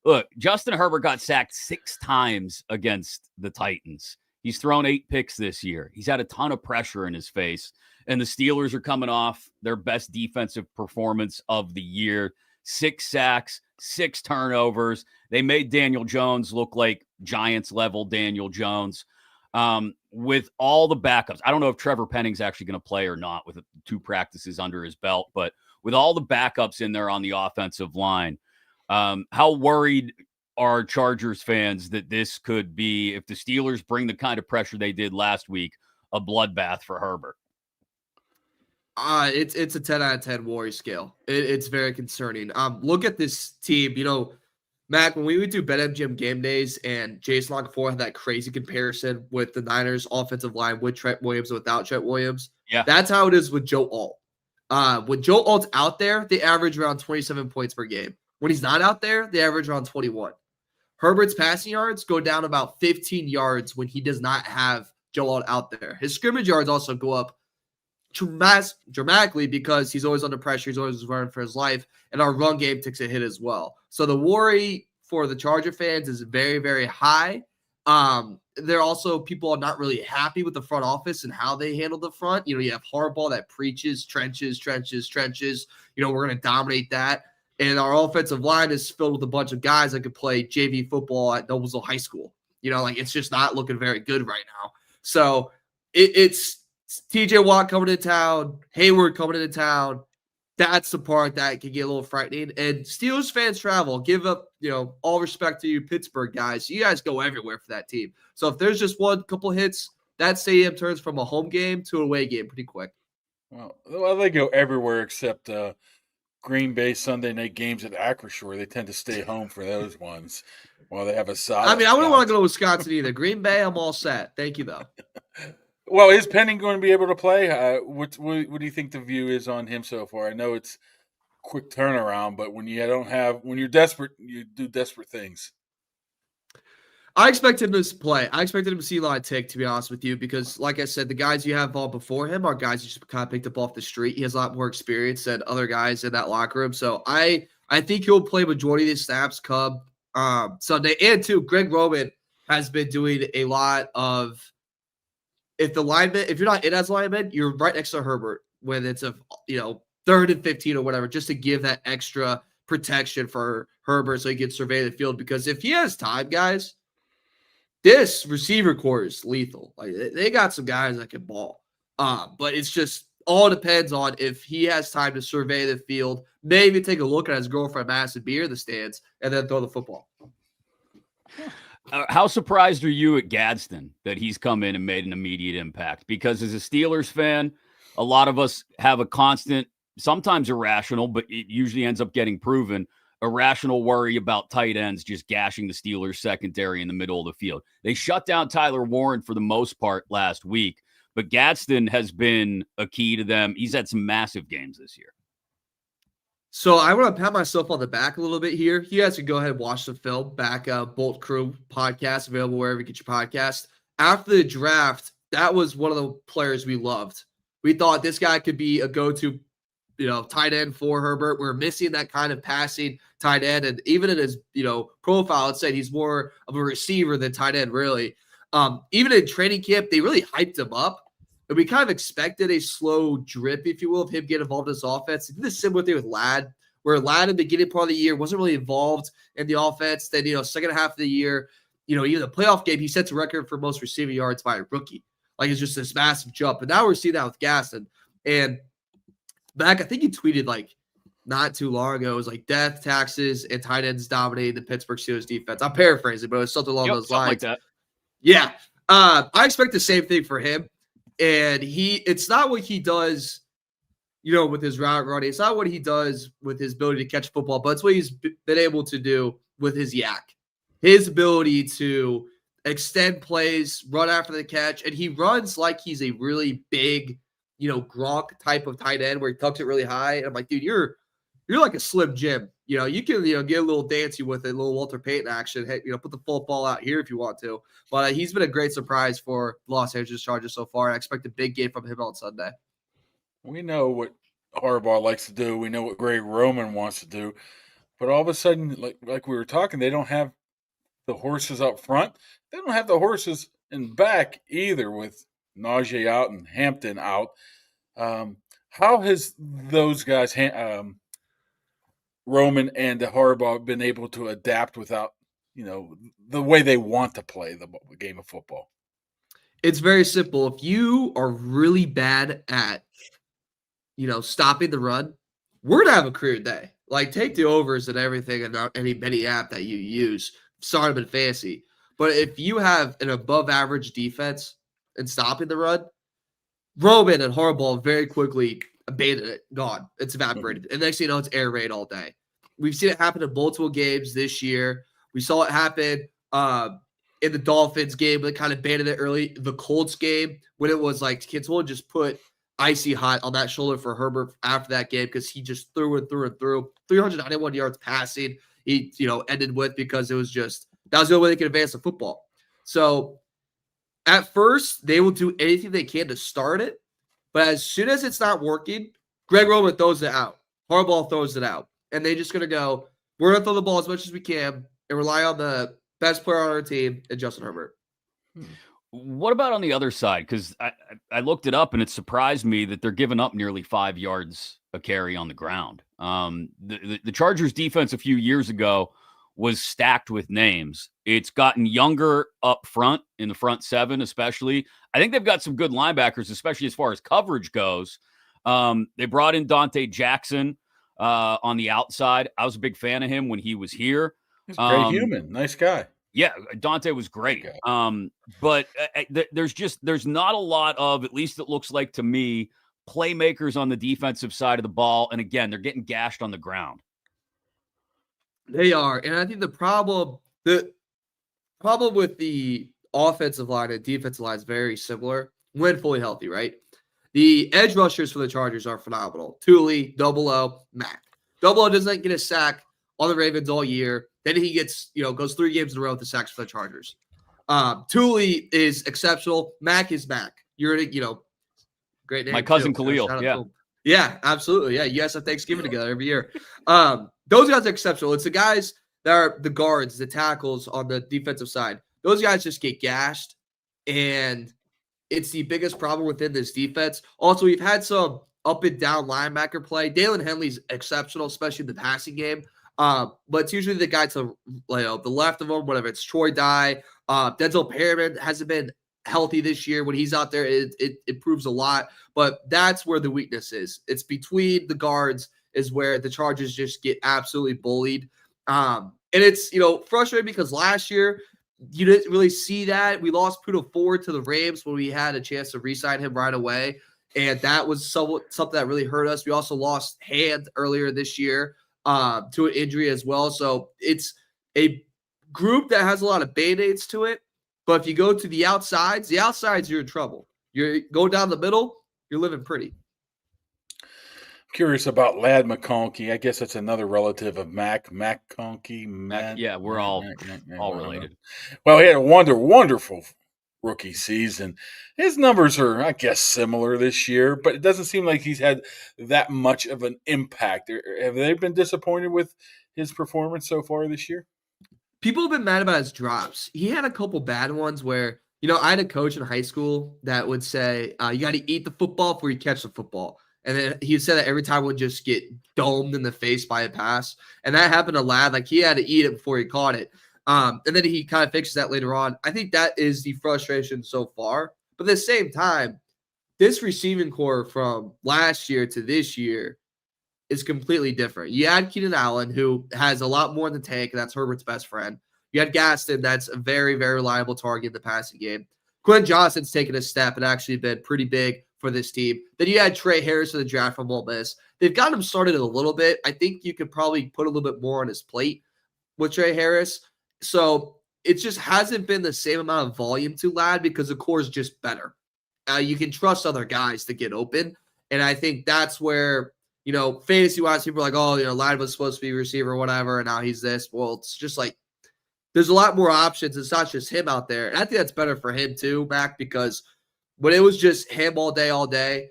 look, Justin Herbert got sacked 6 times against the Titans. He's thrown 8 picks this year. He's had a ton of pressure in his face. And the Steelers are coming off their best defensive performance of the year. 6 sacks, 6 turnovers. They made Daniel Jones look like Giants-level Daniel Jones. With all the backups, I don't know if Trevor Penning's actually going to play or not with 2 practices under his belt, but with all the backups in there on the offensive line, how worried are Chargers fans that this could be, if the Steelers bring the kind of pressure they did last week, a bloodbath for Herbert? It's a 10 out of 10 worry scale. It's very concerning. Look at this team. You know, Mac, when we would do BetMGM game days and Jason Longford had that crazy comparison with the Niners offensive line with Trent Williams and without Trent Williams. Yeah. That's how it is with Joe Alt. When Joe Alt's out there, they average around 27 points per game. When he's not out there, they average around 21. Herbert's passing yards go down about 15 yards when he does not have Joe Alt out there. His scrimmage yards also go up dramatically because he's always under pressure. He's always running for his life, and our run game takes a hit as well. So the worry for the Charger fans is very, very high. They're also people are not really happy with the front office and how they handle the front. You know, you have Harbaugh that preaches trenches. You know, we're going to dominate that. And our offensive line is filled with a bunch of guys that could play JV football at Noblesville High School. You know, like it's just not looking very good right now. So it's TJ Watt coming to town, Hayward coming into town. That's the part that can get a little frightening. And Steelers fans travel. Give up, you know, all respect to you Pittsburgh guys. You guys go everywhere for that team. So if there's just one couple hits, that stadium turns from a home game to an away game pretty quick. Well, they go everywhere except Green Bay Sunday night games at Acrisure. They tend to stay home for those ones while they have a side. I mean, I wouldn't want to go to Wisconsin either. Green Bay, I'm all set. Thank you, though. Well, is Penning going to be able to play? What do you think the view is on him so far? I know it's quick turnaround, but when you're desperate, you do desperate things. I expect him to play. I expected him to see a lot of tick, to be honest with you, because, like I said, the guys you have all before him are guys you just kind of picked up off the street. He has a lot more experience than other guys in that locker room. So I think he'll play majority of the snaps come Sunday. And, too, Greg Roman has been doing a lot of – if you're not in as lineman, you're right next to Herbert when it's 3rd and 15 or whatever, just to give that extra protection for Herbert so he can survey the field. Because if he has time, guys, this receiver core is lethal. Like they got some guys that can ball. But it's just all depends on if he has time to survey the field, maybe take a look at his girlfriend Madison Beer in the stands, and then throw the football. How surprised are you at Gadsden that he's come in and made an immediate impact? Because as a Steelers fan, a lot of us have a constant, sometimes irrational, but it usually ends up getting proven, irrational worry about tight ends just gashing the Steelers secondary in the middle of the field. They shut down Tyler Warren for the most part last week, but Gadsden has been a key to them. He's had some massive games this year. So I want to pat myself on the back a little bit here. You guys can go ahead and watch the film back. Bolt Crew podcast available wherever you get your podcast. After the draft, that was one of the players we loved. We thought this guy could be a go-to, tight end for Herbert. We're missing that kind of passing tight end, and even in his profile, it said he's more of a receiver than tight end. Really, even in training camp, they really hyped him up. And we kind of expected a slow drip, if you will, of him getting involved in this offense. He did a similar thing with Ladd where Ladd in the beginning part of the year wasn't really involved in the offense. Then, second half of the year, even the playoff game, he sets a record for most receiving yards by a rookie. Like, it's just this massive jump. But now we're seeing that with Gaston. And Mack, I think he tweeted not too long ago, it was like death, taxes, and tight ends dominating the Pittsburgh Steelers defense. I'm paraphrasing, but it was something along those lines. Like that. Yeah. I expect the same thing for him. And it's not what he does, with his route running. It's not what he does with his ability to catch football, but it's what he's been able to do with his yak. His ability to extend plays, run after the catch, and he runs like he's a really big, Gronk type of tight end where he tucks it really high. And I'm like, dude, you're like a Slim Jim. You can, get a little dancey with it, a little Walter Payton action. Hey, put the football out here if you want to. But he's been a great surprise for the Los Angeles Chargers so far. I expect a big game from him on Sunday. We know what Harbaugh likes to do. We know what Greg Roman wants to do. But all of a sudden, like we were talking, they don't have the horses up front. They don't have the horses in back either, with Najee out and Hampton out. How has those guys, Roman and Harbaugh, been able to adapt without, the way they want to play the game of football? It's very simple. If you are really bad at, stopping the run, we're going to have a career day. Like, take the overs and everything and any app that you use. Sorry, but fancy. But if you have an above average defense and stopping the run, Roman and Harbaugh very quickly abandoned it. Gone. It's evaporated. And next thing you know, it's air raid all day. We've seen it happen in multiple games this year. We saw it happen in the Dolphins game, but kind of banned it early. The Colts game, when it was like Kittle just put icy hot on that shoulder for Herbert after that game because he just threw and threw and threw. 391 yards passing. He, ended with because it was just that was the only way they could advance the football. So at first, they will do anything they can to start it. But as soon as it's not working, Greg Roman throws it out. Harbaugh throws it out. And they're just going to go, we're going to throw the ball as much as we can and rely on the best player on our team, and Justin Herbert. What about on the other side? Because I looked it up, and it surprised me that they're giving up nearly 5 yards a carry on the ground. The Chargers defense a few years ago was stacked with names. It's gotten younger up front, in the front seven especially. I think they've got some good linebackers, especially as far as coverage goes. They brought in Dante Jackson on the outside. I was a big fan of him when he was here. He's a great human. Nice guy. Yeah, Dante was great. But there's not a lot of, at least it looks like to me, playmakers on the defensive side of the ball. And again, they're getting gashed on the ground. They are. And I think the problem with the offensive line and defensive line is very similar when fully healthy, right? The edge rushers for the Chargers are phenomenal. Thule, Double O, Mack. Double O doesn't get a sack on the Ravens all year. Then he gets, goes 3 games in a row with the sacks for the Chargers. Thule is exceptional. Mack is Mack. You're great name. My cousin Khalil. Yeah. Yeah, absolutely. Yeah, you guys have Thanksgiving together every year. Those guys are exceptional. It's the guys that are the guards, the tackles on the defensive side. Those guys just get gashed, and it's the biggest problem within this defense. Also, we've had some up and down linebacker play. Dalen Henley's exceptional, especially in the passing game. But it's usually the guy to the left of him, whatever. It's Troy Dye. Denzel Perriman hasn't been healthy this year. When he's out there, it improves a lot. But that's where the weakness is. It's between the guards is where the Chargers just get absolutely bullied. And it's, frustrating because last year you didn't really see that. We lost Puda Ford to the Rams when we had a chance to re-sign him right away. And that was something that really hurt us. We also lost Hand earlier this year to an injury as well. So it's a group that has a lot of Band-Aids to it. But if you go to the outsides, you're in trouble. You go down the middle, you're living pretty. Curious about Ladd McConkey. I guess that's another relative of Mac Conkey. Yeah, we're all related. Well, he had a wonderful rookie season. His numbers are, I guess, similar this year, but it doesn't seem like he's had that much of an impact. Have they been disappointed with his performance so far this year? People have been mad about his drops. He had a couple bad ones where, I had a coach in high school that would say, you got to eat the football before you catch the football. And then he said that every time would just get domed in the face by a pass. And that happened to Ladd. Like, he had to eat it before he caught it. And then he kind of fixes that later on. I think that is the frustration so far. But at the same time, this receiving core from last year to this year is completely different. You had Keenan Allen, who has a lot more in the tank, and that's Herbert's best friend. You had Gaston, that's a very, very reliable target in the passing game. Quentin Johnston's taken a step and actually been pretty big for this team. Then you had Trey Harris in the draft from Ole Miss. They've gotten him started a little bit. I think you could probably put a little bit more on his plate with Trey Harris. So it just hasn't been the same amount of volume to Ladd because the core is just better. You can trust other guys to get open. And I think that's where, fantasy-wise, people are like, oh, Ladd was supposed to be a receiver or whatever, and now he's this. Well, it's just like, there's a lot more options. It's not just him out there. And I think that's better for him too, Mac, because when it was just him all day,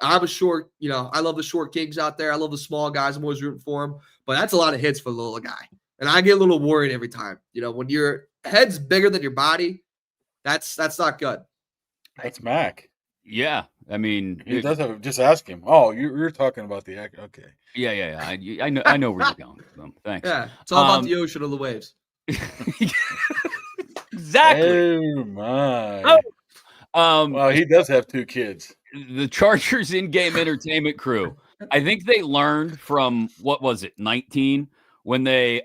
I'm a short, I love the short kings out there. I love the small guys. I'm always rooting for them. But that's a lot of hits for the little guy. And I get a little worried every time. When your head's bigger than your body, that's not good. That's Mac. Yeah. I mean, he does have. Just ask him. Oh, you're talking about the act. Okay. Yeah. I know where you're going with them. Thanks. Yeah. It's all about the ocean or the waves. Exactly. Oh my. Well, he does have 2 kids. The Chargers in-game entertainment crew. I think they learned from, what was it, 19, when they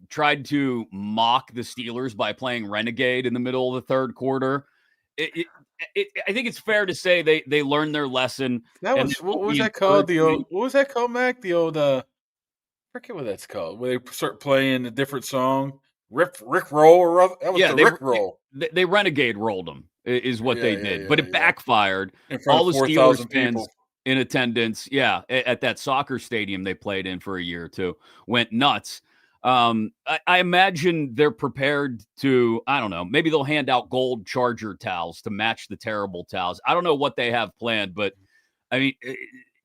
tried to mock the Steelers by playing Renegade in the middle of the third quarter. I think it's fair to say they learned their lesson. That was what was that called? What was that called, Mac? The old I forget what that's called. Where they start playing a different song. Rick Roll or that was the Rick Roll. They Renegade rolled them is what they did, but it backfired. All the Steelers fans in attendance, at that soccer stadium they played in for a year or two, went nuts. I imagine they're prepared to, I don't know, maybe they'll hand out gold Charger towels to match the terrible towels. I don't know what they have planned, but I mean,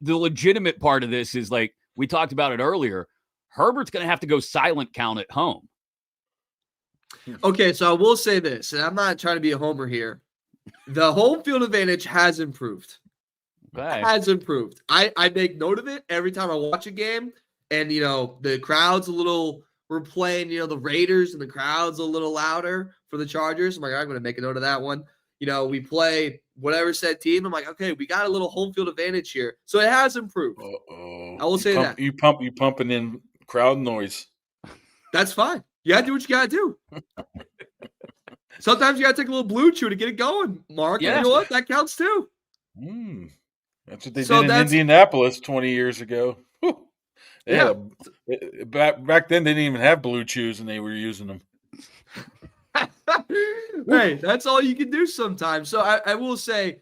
the legitimate part of this is, like we talked about it earlier, Herbert's going to have to go silent count at home. Okay, so I will say this, and I'm not trying to be a homer here. The home field advantage has improved. Okay. Has improved. I make note of it every time I watch a game, and the crowd's a little. We're playing, the Raiders, and the crowd's a little louder for the Chargers. I'm like, I'm going to make a note of that one. We play whatever said team. I'm like, okay, we got a little home field advantage here, so it has improved. I will say that you pumping in crowd noise. That's fine. You got to do what you got to do. Sometimes you got to take a little blue chew to get it going, Mark. Yeah. And you know what? That counts too. That's what they did in Indianapolis 20 years ago. Back then, they didn't even have blue chews, and they were using them. Right. That's all you can do sometimes. So I will say,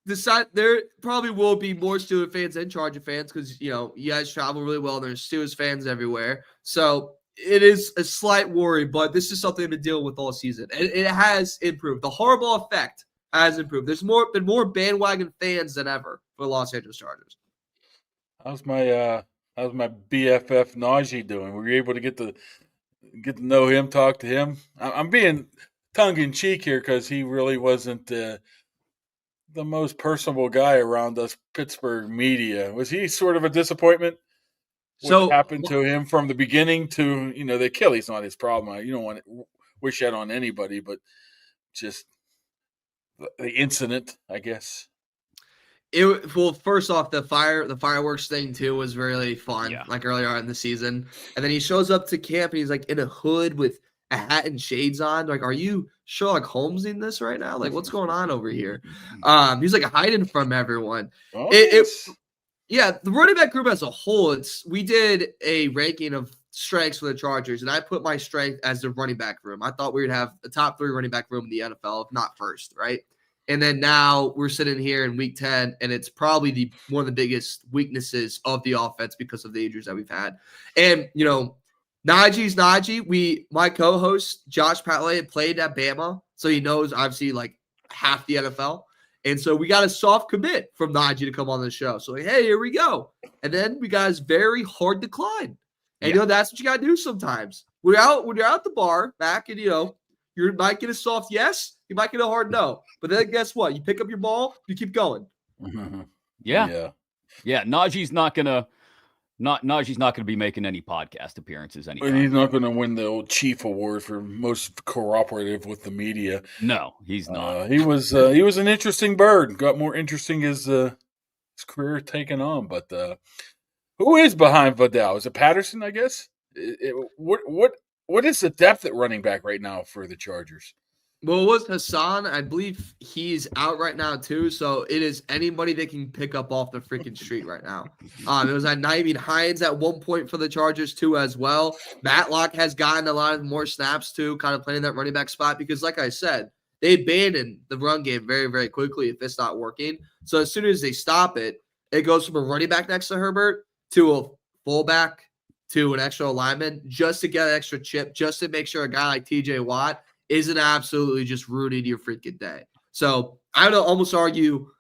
there probably will be more Steelers fans than Charger fans because, you guys travel really well. There's Steelers fans everywhere. So it is a slight worry, but this is something to deal with all season. And it has improved. The horrible effect has improved. There's been more bandwagon fans than ever for the Los Angeles Chargers. How's my BFF Najee doing? Were you able to get to know him, talk to him? I'm being tongue in cheek here because he really wasn't the most personable guy around us Pittsburgh media. Was he sort of a disappointment? What happened to him from the beginning to, the Achilles, not his problem. You don't want to wish that on anybody, but just the incident, I guess. First off, the fireworks thing too was really fun, like earlier on in the season. And then he shows up to camp and he's like in a hood with a hat and shades on. Like, are you Sherlock Holmes in this right now? Like, what's going on over here? He's like hiding from everyone. The running back group as a whole, we did a ranking of strengths for the Chargers, and I put my strength as the running back room. I thought we would have a top 3 running back room in the NFL, if not first, right? And then now we're sitting here in week 10, and it's probably one of the biggest weaknesses of the offense because of the injuries that we've had. And, Najee's Najee. My co-host, Josh Patley, played at Bama, so he knows, obviously, like half the NFL. And so we got a soft commit from Najee to come on the show. So, hey, here we go. And then we got his very hard decline. And, that's what you got to do sometimes. When you're out the bar, Mac, and, you might get a soft yes, you might get a hard no. But then guess what? You pick up your ball, you keep going. Yeah. Yeah, Najee's not gonna be making any podcast appearances anytime. And he's not going to win the old Chief Award for most cooperative with the media. No, he's not. He was an interesting bird. Got more interesting as his career taken on. But who is behind Vidal? Is it Patterson? I guess. What is the depth at running back right now for the Chargers? Well, it was Hassan. I believe he's out right now too. So it is anybody they can pick up off the freaking street right now. It was Naeem Hines at one point for the Chargers too as well. Matlock has gotten a lot of more snaps too, kind of playing that running back spot because, like I said, they abandon the run game very, very quickly if it's not working. So as soon as they stop it, it goes from a running back next to Herbert to a fullback to an extra lineman just to get an extra chip, just to make sure a guy like TJ Watt isn't absolutely just ruining your freaking day. So I would almost argue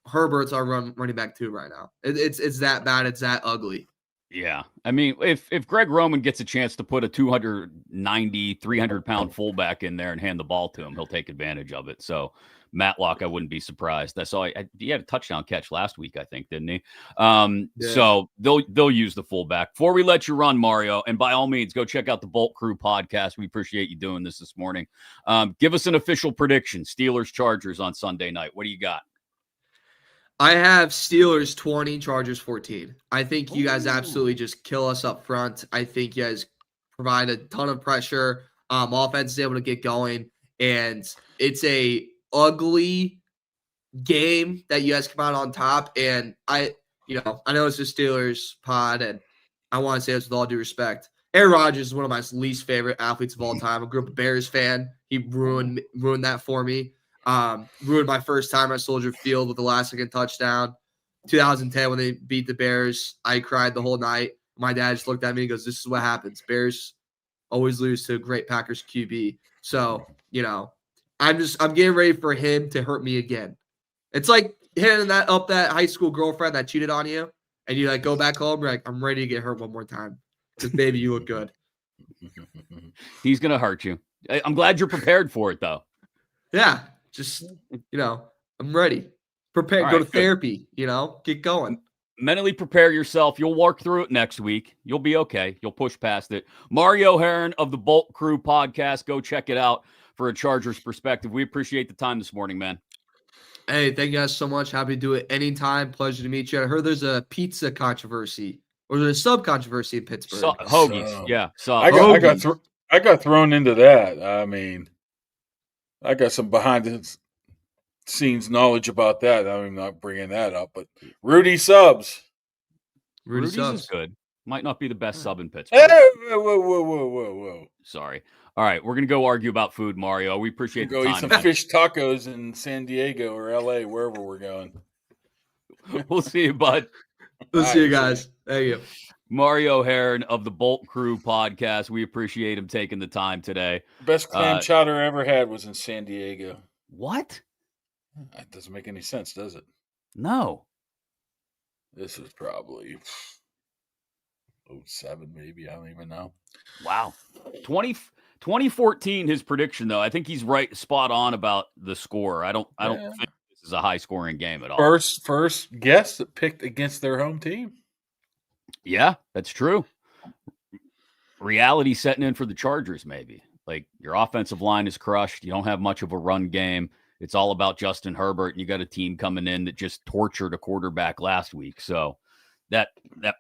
Herbert's our running back too right now. It's that bad. It's that ugly. Yeah. I mean, if Greg Roman gets a chance to put a 290, 300-pound fullback in there and hand the ball to him, he'll take advantage of it. So Matlock, I wouldn't be surprised. That's all. He had a touchdown catch last week, I think, didn't he? Yeah. So they'll use the fullback. Before we let you run, Mario, and by all means, go check out the Bolt Crew podcast. We appreciate you doing this morning. Give us an official prediction. Steelers-Chargers on Sunday night. What do you got? I have Steelers 20, Chargers 14. I think you guys absolutely just kill us up front. I think you guys provide a ton of pressure. Offense is able to get going, and it's a ugly game that you guys come out on top. And I know it's the Steelers pod, and I want to say this with all due respect. Aaron Rodgers is one of my least favorite athletes of all time. I grew up a Bears fan. He ruined that for me. Ruined my first time at Soldier Field with the last-second touchdown. 2010 when they beat the Bears, I cried the whole night. My dad just looked at me and goes, "This is what happens. Bears always lose to a great Packers QB." So, I'm getting ready for him to hurt me again. It's like hitting that high school girlfriend that cheated on you, and you go back home, you're like, "I'm ready to get hurt one more time because baby, you look good." He's gonna hurt you. I'm glad you're prepared for it, though. Yeah, just I'm ready. Prepare. Right, go to therapy. Get going. Mentally prepare yourself. You'll work through it next week. You'll be okay. You'll push past it. Mario Herron of the Bolt Crew podcast. Go check it out for a Chargers perspective. We appreciate the time this morning, man. Hey, thank you guys so much. Happy to do it anytime. Pleasure to meet you. I heard there's a pizza controversy or there's a sub controversy in Pittsburgh. Hoagies, yeah. I got thrown into that. I mean, I got some behind the scenes knowledge about that. I'm not bringing that up, but Rudy Subs. Rudy's is good. Might not be the best sub in Pittsburgh. Hey, whoa. Sorry. All right, we're going to go argue about food, Mario. We appreciate the time. Go eat some fish tacos in San Diego or LA, wherever we're going. We'll see you, bud. We'll see you guys. Thank you. Mario Herron of the Bolt Crew podcast. We appreciate him taking the time today. Best clam chowder I ever had was in San Diego. What? That doesn't make any sense, does it? No. This was probably 07, maybe. I don't even know. Wow. 2014, his prediction, though. I think he's right, spot on about the score. I don't think this is a high-scoring game at all. First guess that picked against their home team. Yeah, that's true. Reality setting in for the Chargers, maybe. Like, your offensive line is crushed. You don't have much of a run game. It's all about Justin Herbert, and you got a team coming in that just tortured a quarterback last week. So that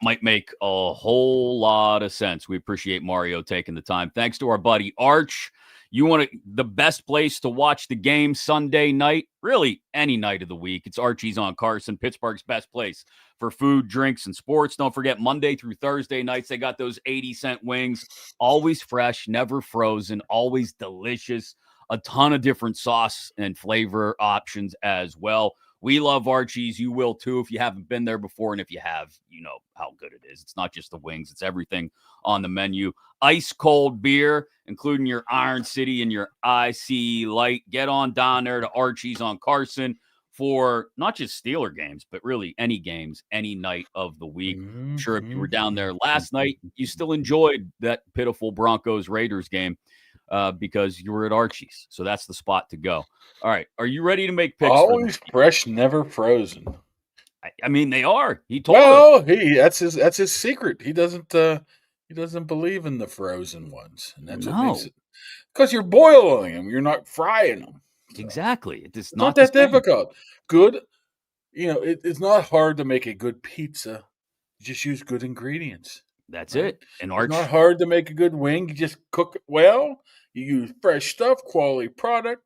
might make a whole lot of sense. We appreciate Mario taking the time. Thanks to our buddy Arch. You want the best place to watch the game Sunday night, really any night of the week. It's Archie's on Carson, Pittsburgh's best place for food, drinks, and sports. Don't forget, Monday through Thursday nights, they got those 80-cent wings, always fresh, never frozen, always delicious. A ton of different sauce and flavor options as well. We love Archie's. You will too if you haven't been there before. And if you have, you know how good it is. It's not just the wings. It's everything on the menu. Ice cold beer, including your Iron City and your IC Light. Get on down there to Archie's on Carson for not just Steeler games, but really any games, any night of the week. I'm sure if you were down there last night, you still enjoyed that pitiful Broncos-Raiders game. Because you were at Archie's. So that's the spot to go. All right. Are you ready to make picks? Always fresh, never frozen. I mean, they are. He told us. That's his secret. He doesn't believe in the frozen ones, and that's what makes it. Because you're boiling them, you're not frying them. So. Exactly. It's not that difficult. Good, it's not hard to make a good pizza. You just use good ingredients. That's it. And it's not hard to make a good wing. You just cook it well. You use fresh stuff, quality product,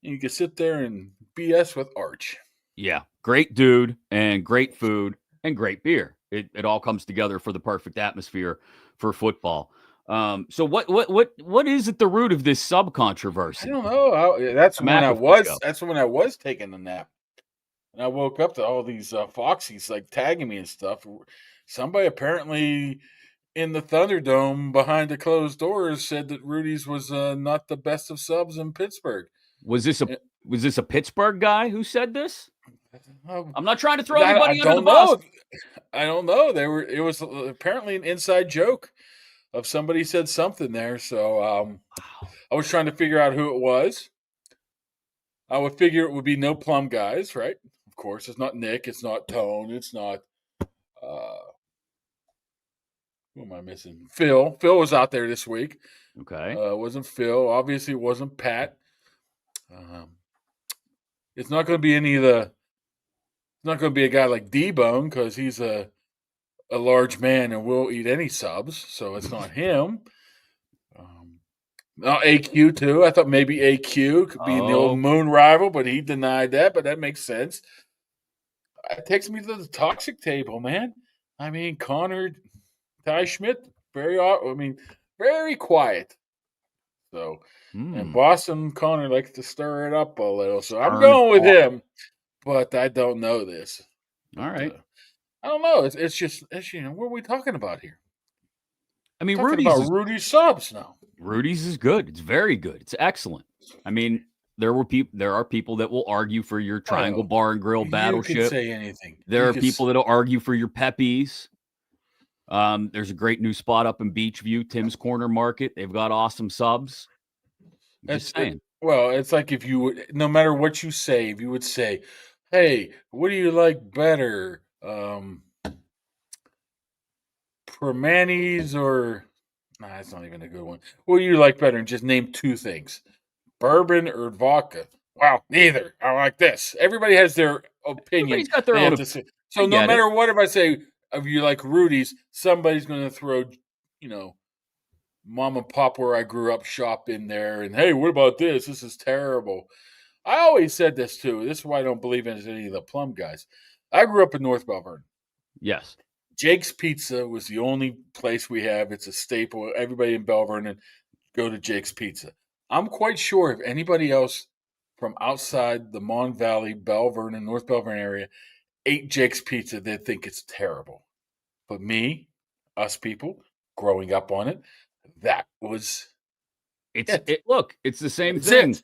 and you can sit there and BS with Arch. Yeah, great dude and great food and great beer. It all comes together for the perfect atmosphere for football. So what is at the root of this sub controversy? I don't know. That's when I was taking a nap, and I woke up to all these Foxies like tagging me and stuff. Somebody apparently in the Thunderdome behind the closed doors said that Rudy's was not the best of subs in Pittsburgh. Was this a Pittsburgh guy who said this? I'm not trying to throw anybody under the bus. I don't know. It was apparently an inside joke of somebody said something there. So I was trying to figure out who it was. I would figure it would be no Plum guys, right? Of course, it's not Nick. It's not Tone. It's not. Who am I missing? Phil. Phil was out there this week. Okay. It wasn't Phil. Obviously, it wasn't Pat. It's not going to be any of the. It's not going to be a guy like D-Bone because he's a large man and will eat any subs. So it's not him. AQ too. I thought maybe AQ could be the old Moon rival, but he denied that. But that makes sense. It takes me to the toxic table, man. I mean, Connor, Ty Schmidt, very quiet. So, and Boston Connor likes to stir it up a little. So I'm going with him, but I don't know this. All right. I don't know. It's just what are we talking about here? I mean, Rudy's subs now. Rudy's is good. It's very good. It's excellent. I mean, there are people that will argue for your Triangle Bar and Grill Battleship. You can say anything. There are people that'll argue for your Peppies. There's a great new spot up in Beachview, Tim's Corner Market. They've got awesome subs. Just saying. It's like if you would, no matter what you say, if you would say, "Hey, what do you like better, Permanis or?" Nah, that's not even a good one. What do you like better? And just name two things: bourbon or vodka. Wow, neither. I like this. Everybody has their opinion. Everybody's got their own opinion. So no matter what, if I say if you like Rudy's, somebody's going to throw, mom and pop where I grew up shop in there. And hey, what about this? This is terrible. I always said this too. This is why I don't believe in any of the Plum guys. I grew up in North Belvern. Yes. Jake's Pizza was the only place we have. It's a staple. Everybody in Belvernon go to Jake's Pizza. I'm quite sure if anybody else from outside the Mon Valley, Belvernon, North Belvernon area ate Jake's Pizza, they'd think it's terrible. But us people, growing up on it, that was Look, it's the same thing.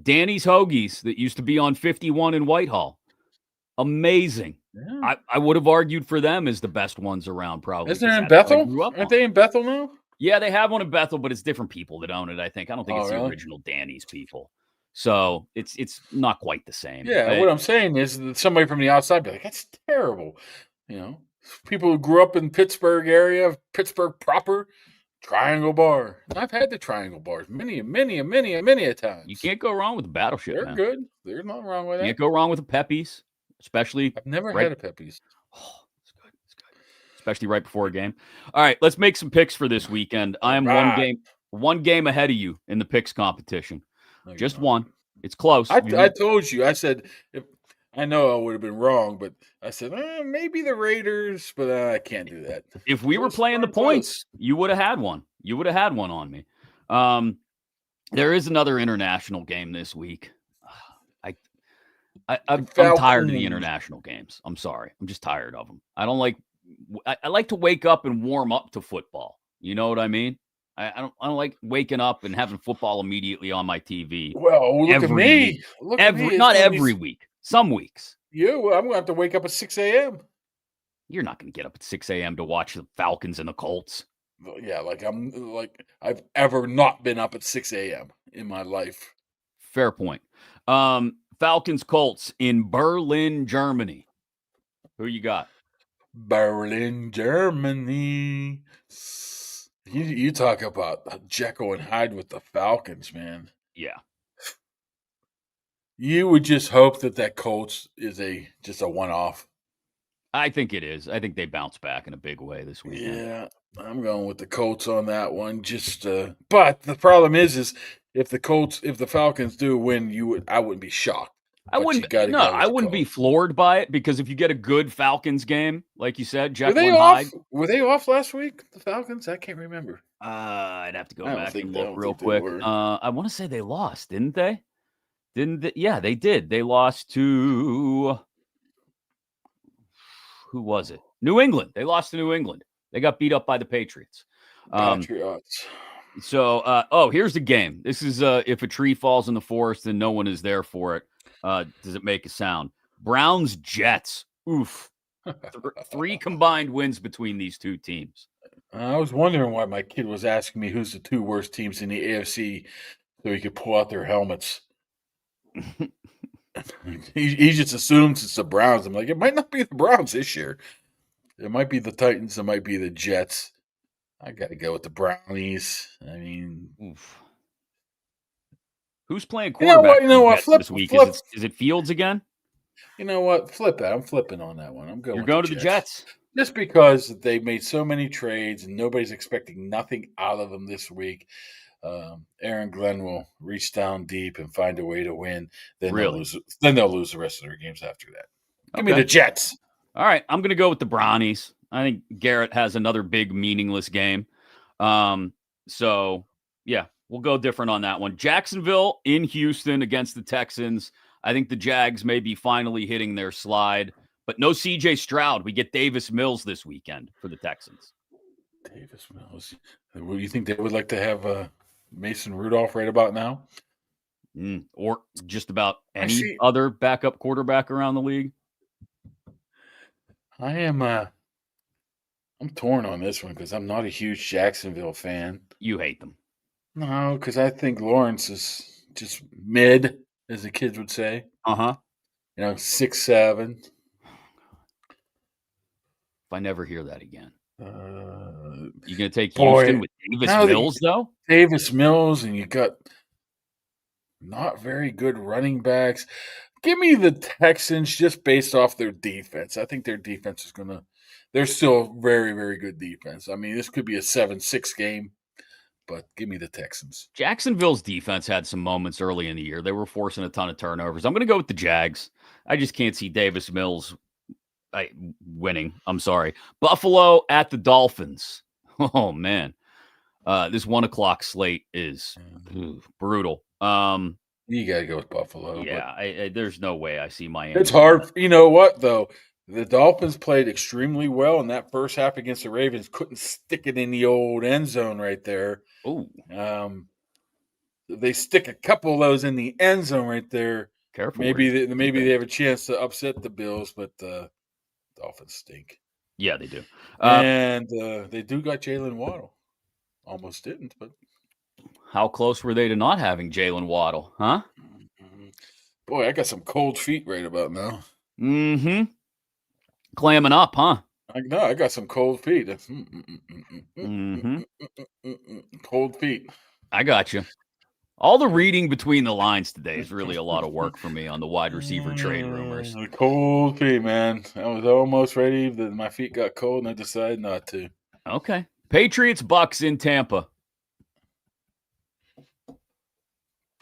Danny's Hoagies that used to be on 51 in Whitehall. Amazing. Yeah. I would have argued for them as the best ones around, probably. Isn't it in Bethel? Aren't they in Bethel now? Yeah, they have one in Bethel, but it's different people that own it, I think. I don't think it's the original Danny's people. So it's not quite the same. Yeah, what I'm saying is that somebody from the outside be like, that's terrible. People who grew up in Pittsburgh area, Pittsburgh proper, Triangle Bar. And I've had the Triangle Bars many a times. You can't go wrong with the Battleship. They're good. There's nothing wrong with that. You can't go wrong with the Peppies, especially. I've never had a Peppies. Oh, it's good. It's good. Especially right before a game. All right, let's make some picks for this weekend. I am one game ahead of you in the picks competition. No, just one. It's close. I told you. I said, I know I would have been wrong, but I said, maybe the Raiders, but I can't do that. If we were playing the points, you would have had one. You would have had one on me. There is another international game this week. I'm tired of the international games. I'm sorry. I'm just tired of them. I like to wake up and warm up to football. You know what I mean? I don't like waking up and having football immediately on my TV. Well, look at me. Not every week. Some weeks. I'm going to have to wake up at 6 a.m. You're not going to get up at 6 a.m. to watch the Falcons and the Colts. Yeah, I've ever not been up at 6 a.m. in my life. Fair point. Falcons Colts in Berlin, Germany. Who you got? Berlin, Germany. You talk about Jekyll and Hyde with the Falcons, man. Yeah. You would just hope that Colts is just a one-off. I think it is. I think they bounce back in a big way this weekend. Yeah, I'm going with the Colts on that one. But the problem is if the Falcons do win, I wouldn't be shocked. I wouldn't be floored by it, because if you get a good Falcons game, like you said, Jekyll and Hyde. Were they off last week, the Falcons? I can't remember. I'd have to go back and look real quick. I want to say they lost, didn't they? Yeah, they did. They lost to, who was it? New England. They lost to New England. They got beat up by the Patriots. So, here's the game. This is if a tree falls in the forest and no one is there for it. Does it make a sound? Browns, Jets. Oof. 3 combined wins between these two teams. I was wondering why my kid was asking me who's the 2 worst teams in the AFC so he could pull out their helmets. he just assumes it's the Browns. I'm like, it might not be the Browns this year. It might be the Titans. It might be the Jets. I got to go with the Brownies. I mean, oof. Who's playing quarterback this week? Is it Fields again? You know what? Flip it. I'm flipping on that one. You're going to the Jets. Just because they made so many trades and nobody's expecting nothing out of them this week. Aaron Glenn will reach down deep and find a way to win. Then they'll lose the rest of their games after that. Give me the Jets. All right. I'm going to go with the Brownies. I think Garrett has another big, meaningless game. So, yeah, we'll go different on that one. Jacksonville in Houston against the Texans. I think the Jags may be finally hitting their slide, but no CJ Stroud. We get Davis Mills this weekend for the Texans. Davis Mills. Do you think they would like to have Mason Rudolph right about now? Or just about any other backup quarterback around the league? I'm torn on this one because I'm not a huge Jacksonville fan. You hate them. No, because I think Lawrence is just mid, as the kids would say. 6'7". If I never hear that again. You going to take Houston with Davis Mills, though? Davis Mills, and you got not very good running backs. Give me the Texans just based off their defense. I think their defense is going to – they're still very, very good defense. I mean, this could be a 7-6 game, but give me the Texans. Jacksonville's defense had some moments early in the year. They were forcing a ton of turnovers. I'm going to go with the Jags. I just can't see Davis Mills winning. I'm sorry. Buffalo at the Dolphins. Oh, man. This 1:00 slate is brutal. You got to go with Buffalo. Yeah, there's no way I see Miami. It's hard. You know what, though? The Dolphins played extremely well in that first half against the Ravens. Couldn't stick it in the old end zone right there. Oh. They stick a couple of those in the end zone right there. Careful. Maybe they have a chance to upset the Bills, but Dolphins stink. Yeah, they do. And they do got Jalen Waddle. Almost didn't, but how close were they to not having Jalen Waddle, huh? Boy, I got some cold feet right about now. Mm-hmm. Clamming up, huh? I got some cold feet. Cold feet. I got you. All the reading between the lines today is really a lot of work for me on the wide receiver trade rumors. Cold feet, man. I was almost ready, but my feet got cold, and I decided not to. Okay. Patriots, Bucks in Tampa.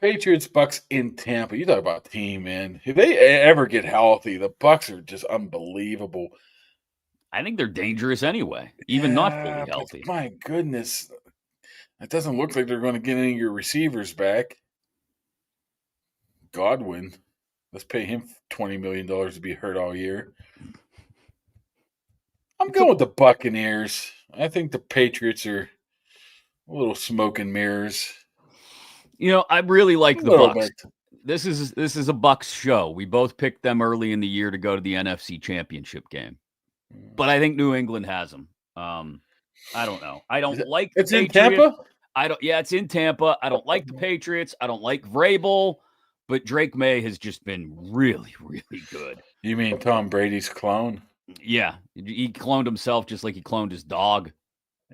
Patriots, Bucks in Tampa. You talk about team, man. If they ever get healthy, the Bucks are just unbelievable. I think they're dangerous anyway, even not fully healthy. My goodness. It doesn't look like they're going to get any of your receivers back. Godwin. Let's pay him $20 million to be hurt all year. I'm going with the Buccaneers. I think the Patriots are a little smoke and mirrors. You know, I really like the Bucs. This is a Bucs show. We both picked them early in the year to go to the NFC Championship game. But I think New England has them. I don't know. I don't like the Patriots. In Tampa? It's in Tampa. I don't like the Patriots. I don't like Vrabel, but Drake May has just been really, really good. You mean Tom Brady's clone? Yeah, he cloned himself just like he cloned his dog.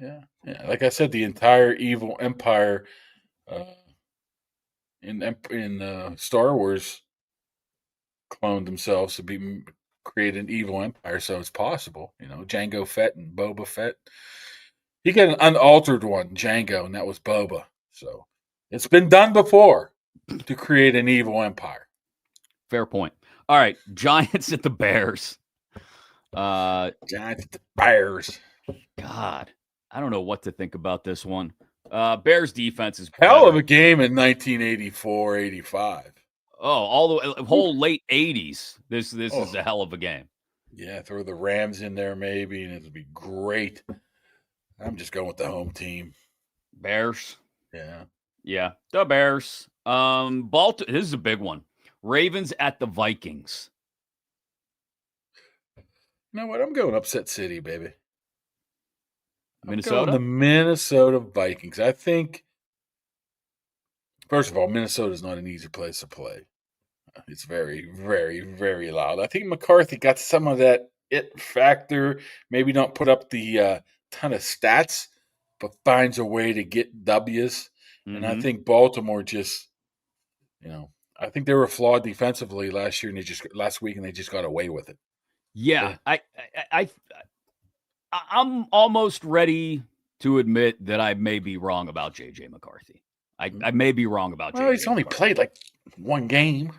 Yeah. Like I said, the entire evil empire in Star Wars cloned themselves to create an evil empire, so it's possible. Jango Fett and Boba Fett. He got an unaltered one, Jango, and that was Boba. So it's been done before to create an evil empire. Fair point. All right, Giants at the Bears. Giants at the Bears. God, I don't know what to think about this one. Bears defense is hell better. of a game in 1984, 85. Oh, all the whole late 80s. This is a hell of a game. Yeah, throw the Rams in there maybe, and it'll be great. I'm just going with the home team. Bears. Yeah, the Bears. Baltimore. This is a big one. Ravens at the Vikings. You know what? I'm going upset city, baby. Minnesota? I'm going the Minnesota Vikings. I think, first of all, Minnesota is not an easy place to play. It's very, very, very loud. I think McCarthy got some of that it factor. Maybe not put up the ton of stats, but finds a way to get W's. Mm-hmm. And I think Baltimore just, I think they were flawed defensively last year, and last week, and they just got away with it. Yeah, I'm almost ready to admit that I may be wrong about J.J. McCarthy. I may be wrong about J.J. He's only played like one game.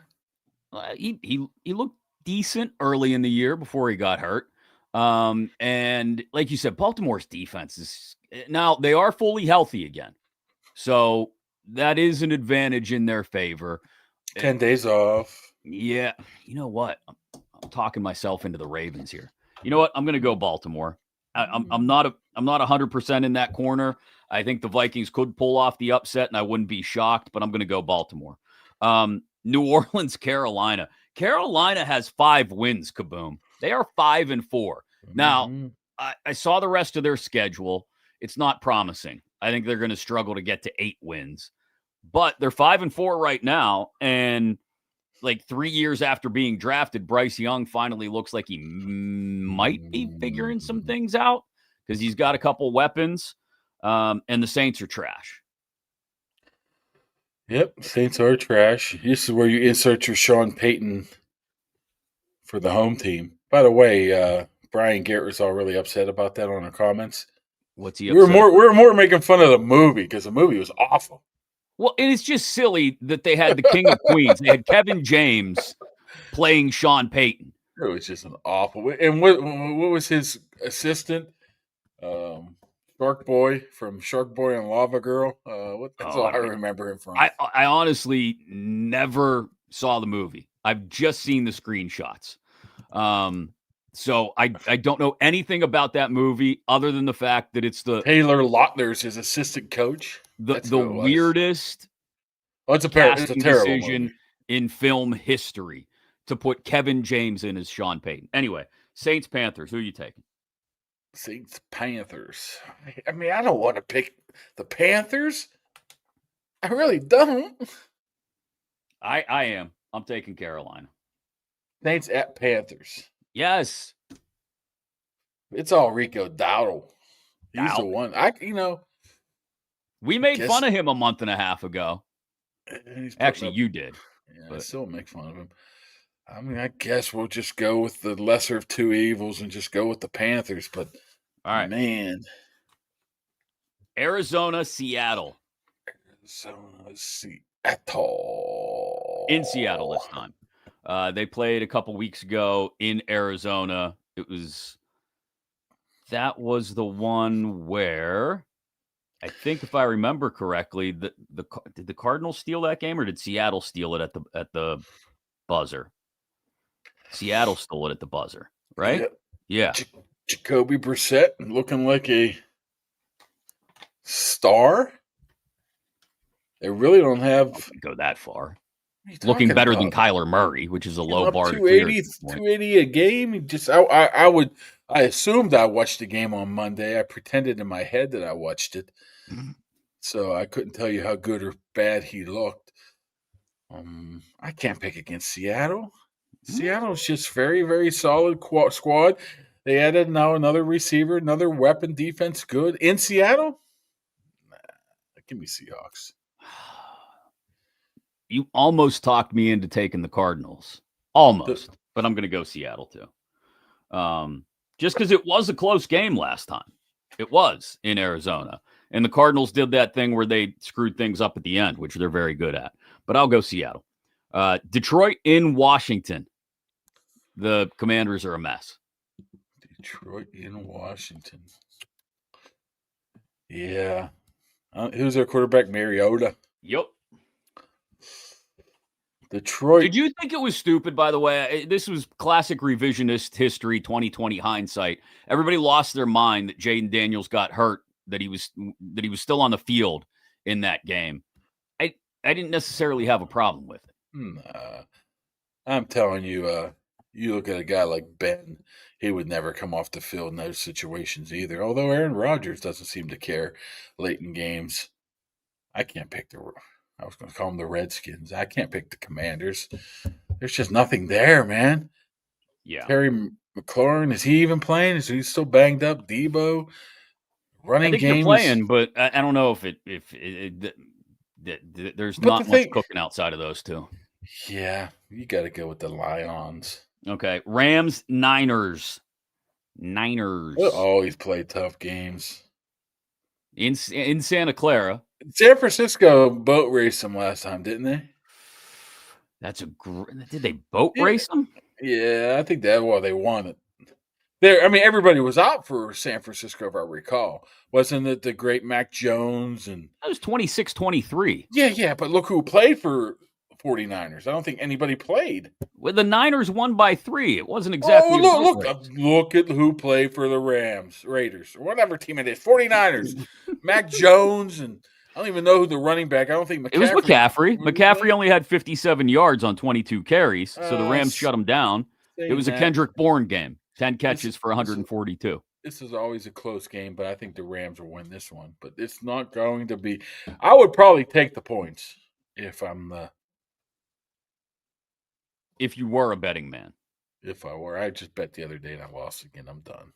He looked decent early in the year before he got hurt. And like you said, Baltimore's defense is now they are fully healthy again. So that is an advantage in their favor. 10 days off. Yeah. You know what? I'm talking myself into the Ravens here. You know what? I'm going to go Baltimore. I'm not 100% in that corner. I think the Vikings could pull off the upset, and I wouldn't be shocked, but I'm going to go Baltimore. New Orleans, Carolina. Carolina has 5 wins, Kaboom. They are 5-4. Now, I saw the rest of their schedule. It's not promising. I think they're going to struggle to get to 8 wins. But they're 5-4 right now, and like 3 years after being drafted, Bryce Young finally looks like he might be figuring some things out because he's got a couple weapons, and the Saints are trash. Yep, Saints are trash. This is where you insert your Sean Payton for the home team. By the way, Brian Garrett was all really upset about that on the comments. What's he upset? We were more making fun of the movie because the movie was awful. Well, and it's just silly that they had the King of Queens. They had Kevin James playing Sean Payton. It was just an awful. And what was his assistant? Shark Boy from Shark Boy and Lava Girl. That's all I remember him from. I honestly never saw the movie. I've just seen the screenshots. So I don't know anything about that movie other than the fact that it's the Taylor Lautner's his assistant coach. The weirdest it's a terrible decision movie in film history to put Kevin James in as Sean Payton. Anyway, Saints Panthers. Who are you taking? Saints Panthers. I mean, I don't want to pick the Panthers. I really don't. I am. I'm taking Carolina. Saints at Panthers. Yes. It's all Rico Dowdle. He's the one. We made fun of him a month and a half ago. Actually, you did. Yeah, I still make fun of him. I mean, I guess we'll just go with the lesser of two evils and just go with the Panthers. But, all right, man. Arizona, Seattle. Arizona, Seattle. In Seattle this time. They played a couple weeks ago in Arizona. That was the one where I think, if I remember correctly, did the Cardinals steal that game, or did Seattle steal it at the buzzer? Seattle stole it at the buzzer, right? Yeah. Jacoby Brissett looking like a star. They really don't have go that far. Looking better than Kyler Murray, which is a low bar. 280 a game. I assumed I watched the game on Monday. I pretended in my head that I watched it, so I couldn't tell you how good or bad he looked. I can't pick against Seattle. Seattle's just very, very solid squad. They added now another receiver, another weapon. Defense good in Seattle. Nah, give me Seahawks. You almost talked me into taking the Cardinals. Almost. But I'm going to go Seattle too. Just because it was a close game last time. It was in Arizona. And the Cardinals did that thing where they screwed things up at the end, which they're very good at. But I'll go Seattle. Detroit in Washington. The Commanders are a mess. Detroit in Washington. Yeah. Who's their quarterback? Mariota. Yep. Detroit. Did you think it was stupid, by the way? This was classic revisionist history, 2020 hindsight. Everybody lost their mind that Jaden Daniels got hurt, that he was still on the field in that game. I didn't necessarily have a problem with it. I'm telling you, you look at a guy like Ben, he would never come off the field in those situations either. Although Aaron Rodgers doesn't seem to care late in games. I can't pick I was going to call them the Redskins. I can't pick the Commanders. There's just nothing there, man. Yeah. Terry McLaurin, is he even playing? Is he still banged up? Debo, running game. They're playing, but I don't know if there's not much cooking outside of those two. Yeah, you got to go with the Lions. Okay, Rams, Niners. They'll always play tough games. In Santa Clara. San Francisco boat raced them last time, didn't they? Did they boat race them? Yeah, I think they won it. Everybody was out for San Francisco, if I recall. Wasn't it the great Mac Jones? And that was 26-23. Yeah, but look who played for 49ers. I don't think anybody played. Well, the Niners won by 3. It wasn't exactly look at who played for the Raiders, or whatever team it is. 49ers. Mac Jones, and I don't even know who the running back. I don't think McCaffrey. It was McCaffrey. McCaffrey only had 57 yards on 22 carries, so the Rams shut him down. It was a Kendrick Bourne game. 10 catches for 142. This is always a close game, but I think the Rams will win this one. But it's not going to be. I would probably take the points if you were a betting man. If I were. I just bet the other day and I lost again. I'm done.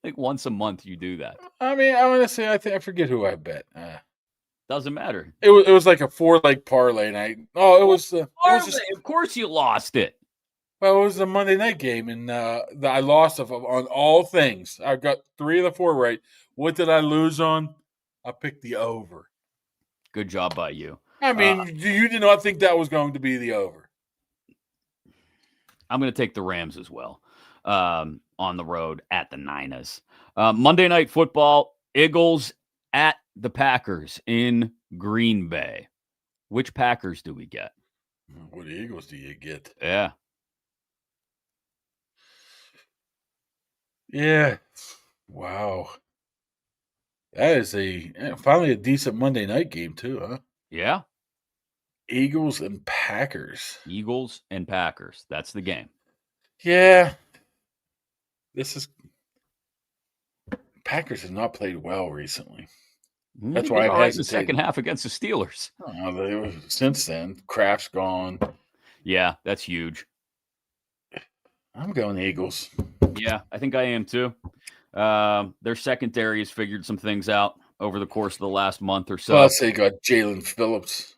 Like once a month you do that. I want to say I forget who I bet. Doesn't matter. It was like a 4-leg parlay night. Oh, it was. Of course you lost it. Well, it was the Monday night game, and I lost on all things. I got 3 of the 4 right. What did I lose on? I picked the over. Good job by you. You did not think that was going to be the over. I'm going to take the Rams as well on the road at the Niners. Monday Night Football, Eagles at the Packers in Green Bay. Which Packers do we get? What Eagles do you get? Yeah. Yeah. Wow. That is finally a decent Monday night game too, huh? Yeah. Eagles and Packers. Eagles and Packers. That's the game. Yeah. Packers have not played well recently. That's why I hesitated. The second half against the Steelers. Since then, Kraft's gone. Yeah, that's huge. I'm going Eagles. Yeah, I think I am too. Their secondary has figured some things out over the course of the last month or so. Plus, they got Jalen Phillips.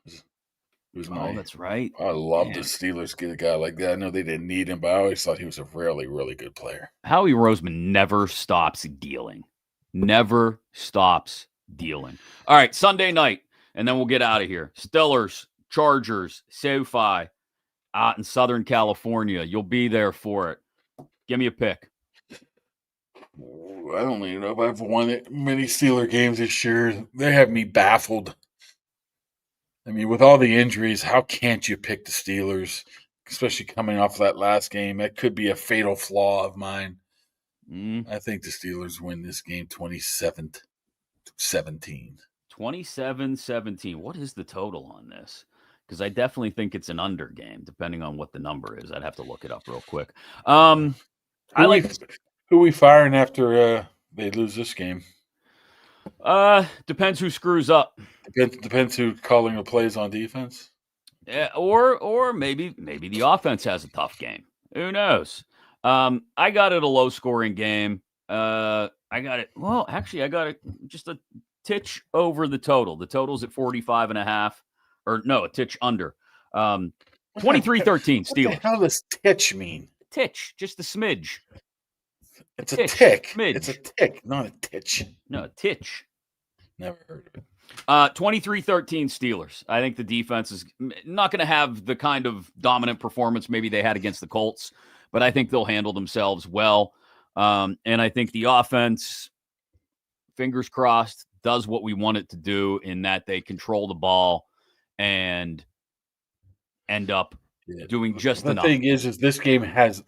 That's right. I love the Steelers get a guy like that. I know they didn't need him, but I always thought he was a really, really good player. Howie Roseman never stops dealing. Never stops dealing. All right, Sunday night, and then we'll get out of here. Steelers, Chargers, SoFi out in Southern California. You'll be there for it. Give me a pick. I don't even know if I've won many Steeler games this year. They have me baffled. With all the injuries, how can't you pick the Steelers, especially coming off that last game? That could be a fatal flaw of mine. I think the Steelers win this game 27-17. 27-17. What is the total on this? Because I definitely think it's an under game, depending on what the number is. I'd have to look it up real quick. Who we firing after they lose this game? Depends who screws up. Depends who calling the plays on defense. Yeah, or maybe the offense has a tough game. Who knows? I got it a low-scoring game. I got it. Well, actually, I got it just a titch over the total. The total's at 45.5, or no, a titch under. 23-13 Steelers. What the hell does titch mean? Titch, just a smidge. It's a tick. Smidge. It's a tick, not a titch. No, a titch. Never heard of it. 23-13 Steelers. I think the defense is not going to have the kind of dominant performance maybe they had against the Colts, but I think they'll handle themselves well. And I think the offense, fingers crossed, does what we want it to do in that they control the ball and end up doing just enough. The thing is this game has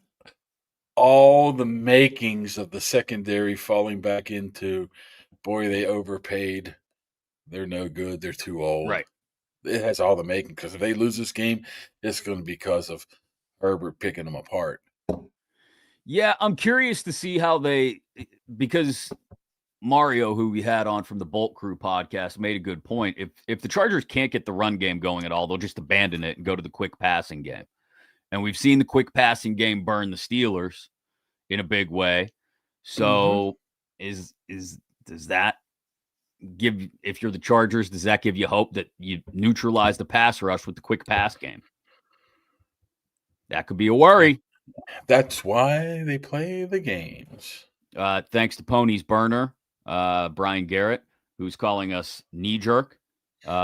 all the makings of the secondary falling back into, boy, they overpaid. They're no good. They're too old. Right. It has all the making, because if they lose this game, it's going to be because of Herbert picking them apart. Yeah, I'm curious to see how because Mario, who we had on from the Bolt Crew podcast, made a good point. If the Chargers can't get the run game going at all, they'll just abandon it and go to the quick passing game. And we've seen the quick passing game burn the Steelers in a big way. So does that give, if you're the Chargers, does that give you hope that you neutralize the pass rush with the quick pass game? That could be a worry. That's why they play the games. Thanks to Pony's burner, Brian Garrett, who's calling us knee jerk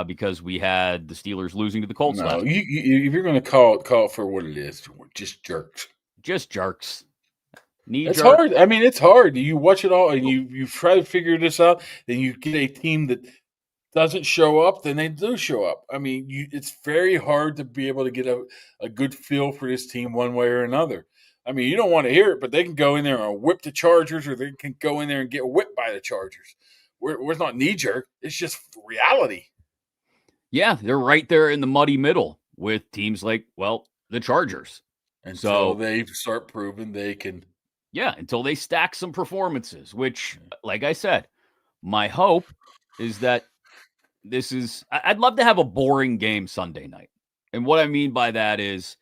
because we had the Steelers losing to the Colts last week. If you're going to call it for what it is, just jerks. Just jerks. It's hard. I mean, it's hard. You watch it all and you try to figure this out, then you get a team that doesn't show up, then they do show up. I mean, it's very hard to be able to get a good feel for this team one way or another. I mean, you don't want to hear it, but they can go in there and whip the Chargers, or they can go in there and get whipped by the Chargers. We're not knee-jerk. It's just reality. Yeah, they're right there in the muddy middle with teams like, well, the Chargers. Until they start proving they can. Yeah, until they stack some performances, which, like I said, my hope is that I'd love to have a boring game Sunday night. And what I mean by that is,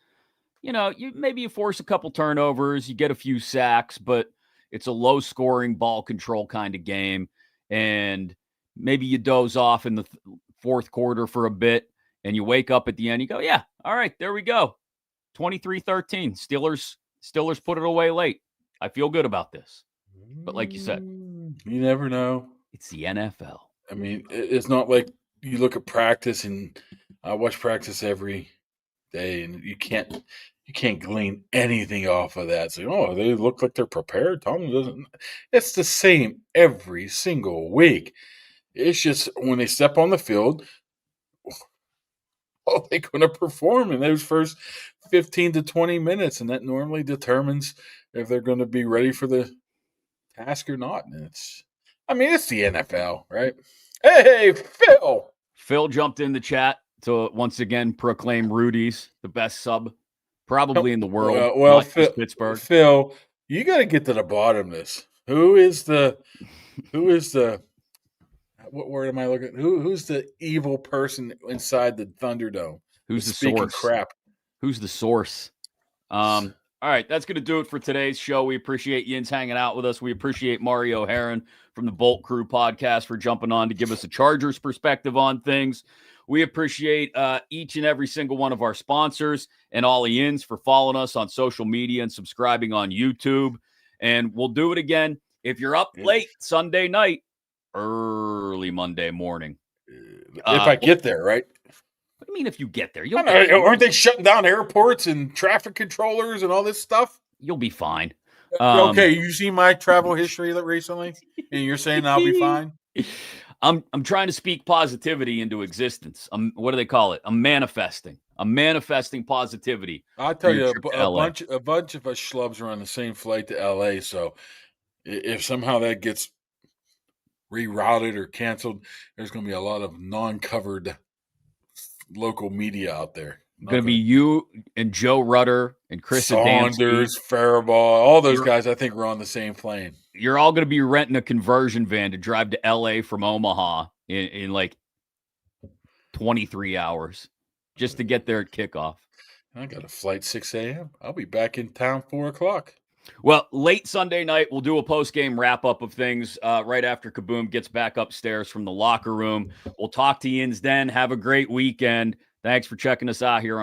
you force a couple turnovers, you get a few sacks, but it's a low scoring ball control kind of game. And maybe you doze off in the fourth quarter for a bit and you wake up at the end, you go, yeah, all right, there we go. 23-13. Steelers put it away late. I feel good about this. But like you said, you never know. It's the NFL. I mean, it's not like you look at practice, and I watch practice every day, and you can't glean anything off of that. So, they look like they're prepared. Tomlin doesn't. It's the same every single week. It's just when they step on the field, are they going to perform in those first 15 to 20 minutes? And that normally determines if they're going to be ready for the task or not. And it's the NFL, right? Hey, Phil. Phil jumped in the chat to once again proclaim Rudy's the best sub probably in the world. Well, Phil, Pittsburgh. Phil, you got to get to the bottom of this. Who is the what word am I looking at? Who's the evil person inside the Thunderdome? Who's the source? Crap. Who's the source? All right, that's going to do it for today's show. We appreciate Yins hanging out with us. We appreciate Mario Herron from the Bolt Crew podcast for jumping on to give us a Chargers perspective on things. We appreciate each and every single one of our sponsors and all the Yins for following us on social media and subscribing on YouTube. And we'll do it again. If you're up late Sunday night, early Monday morning. If I get there, right? What do you mean if you get there? Aren't they shutting down airports and traffic controllers and all this stuff? You'll be fine. Okay, you see my travel history recently, and you're saying I'll be fine? I'm trying to speak positivity into existence. What do they call it? I'm manifesting positivity. I'll tell you, a bunch of us schlubs are on the same flight to LA. So if somehow that gets rerouted or canceled, there's going to be a lot of non-covered local media out there. Going to be you and Joe Rudder and Chris Saunders, Faribault, all those guys. I think we're on the same plane. You're all going to be renting a conversion van to drive to LA from Omaha in like 23 hours just to get there at kickoff. I got a flight 6 a.m. I'll be back in town 4 o'clock. Well, late Sunday night, we'll do a post-game wrap-up of things right after Kaboom gets back upstairs from the locker room. We'll talk to Yins then. Have a great weekend. Thanks for checking us out here on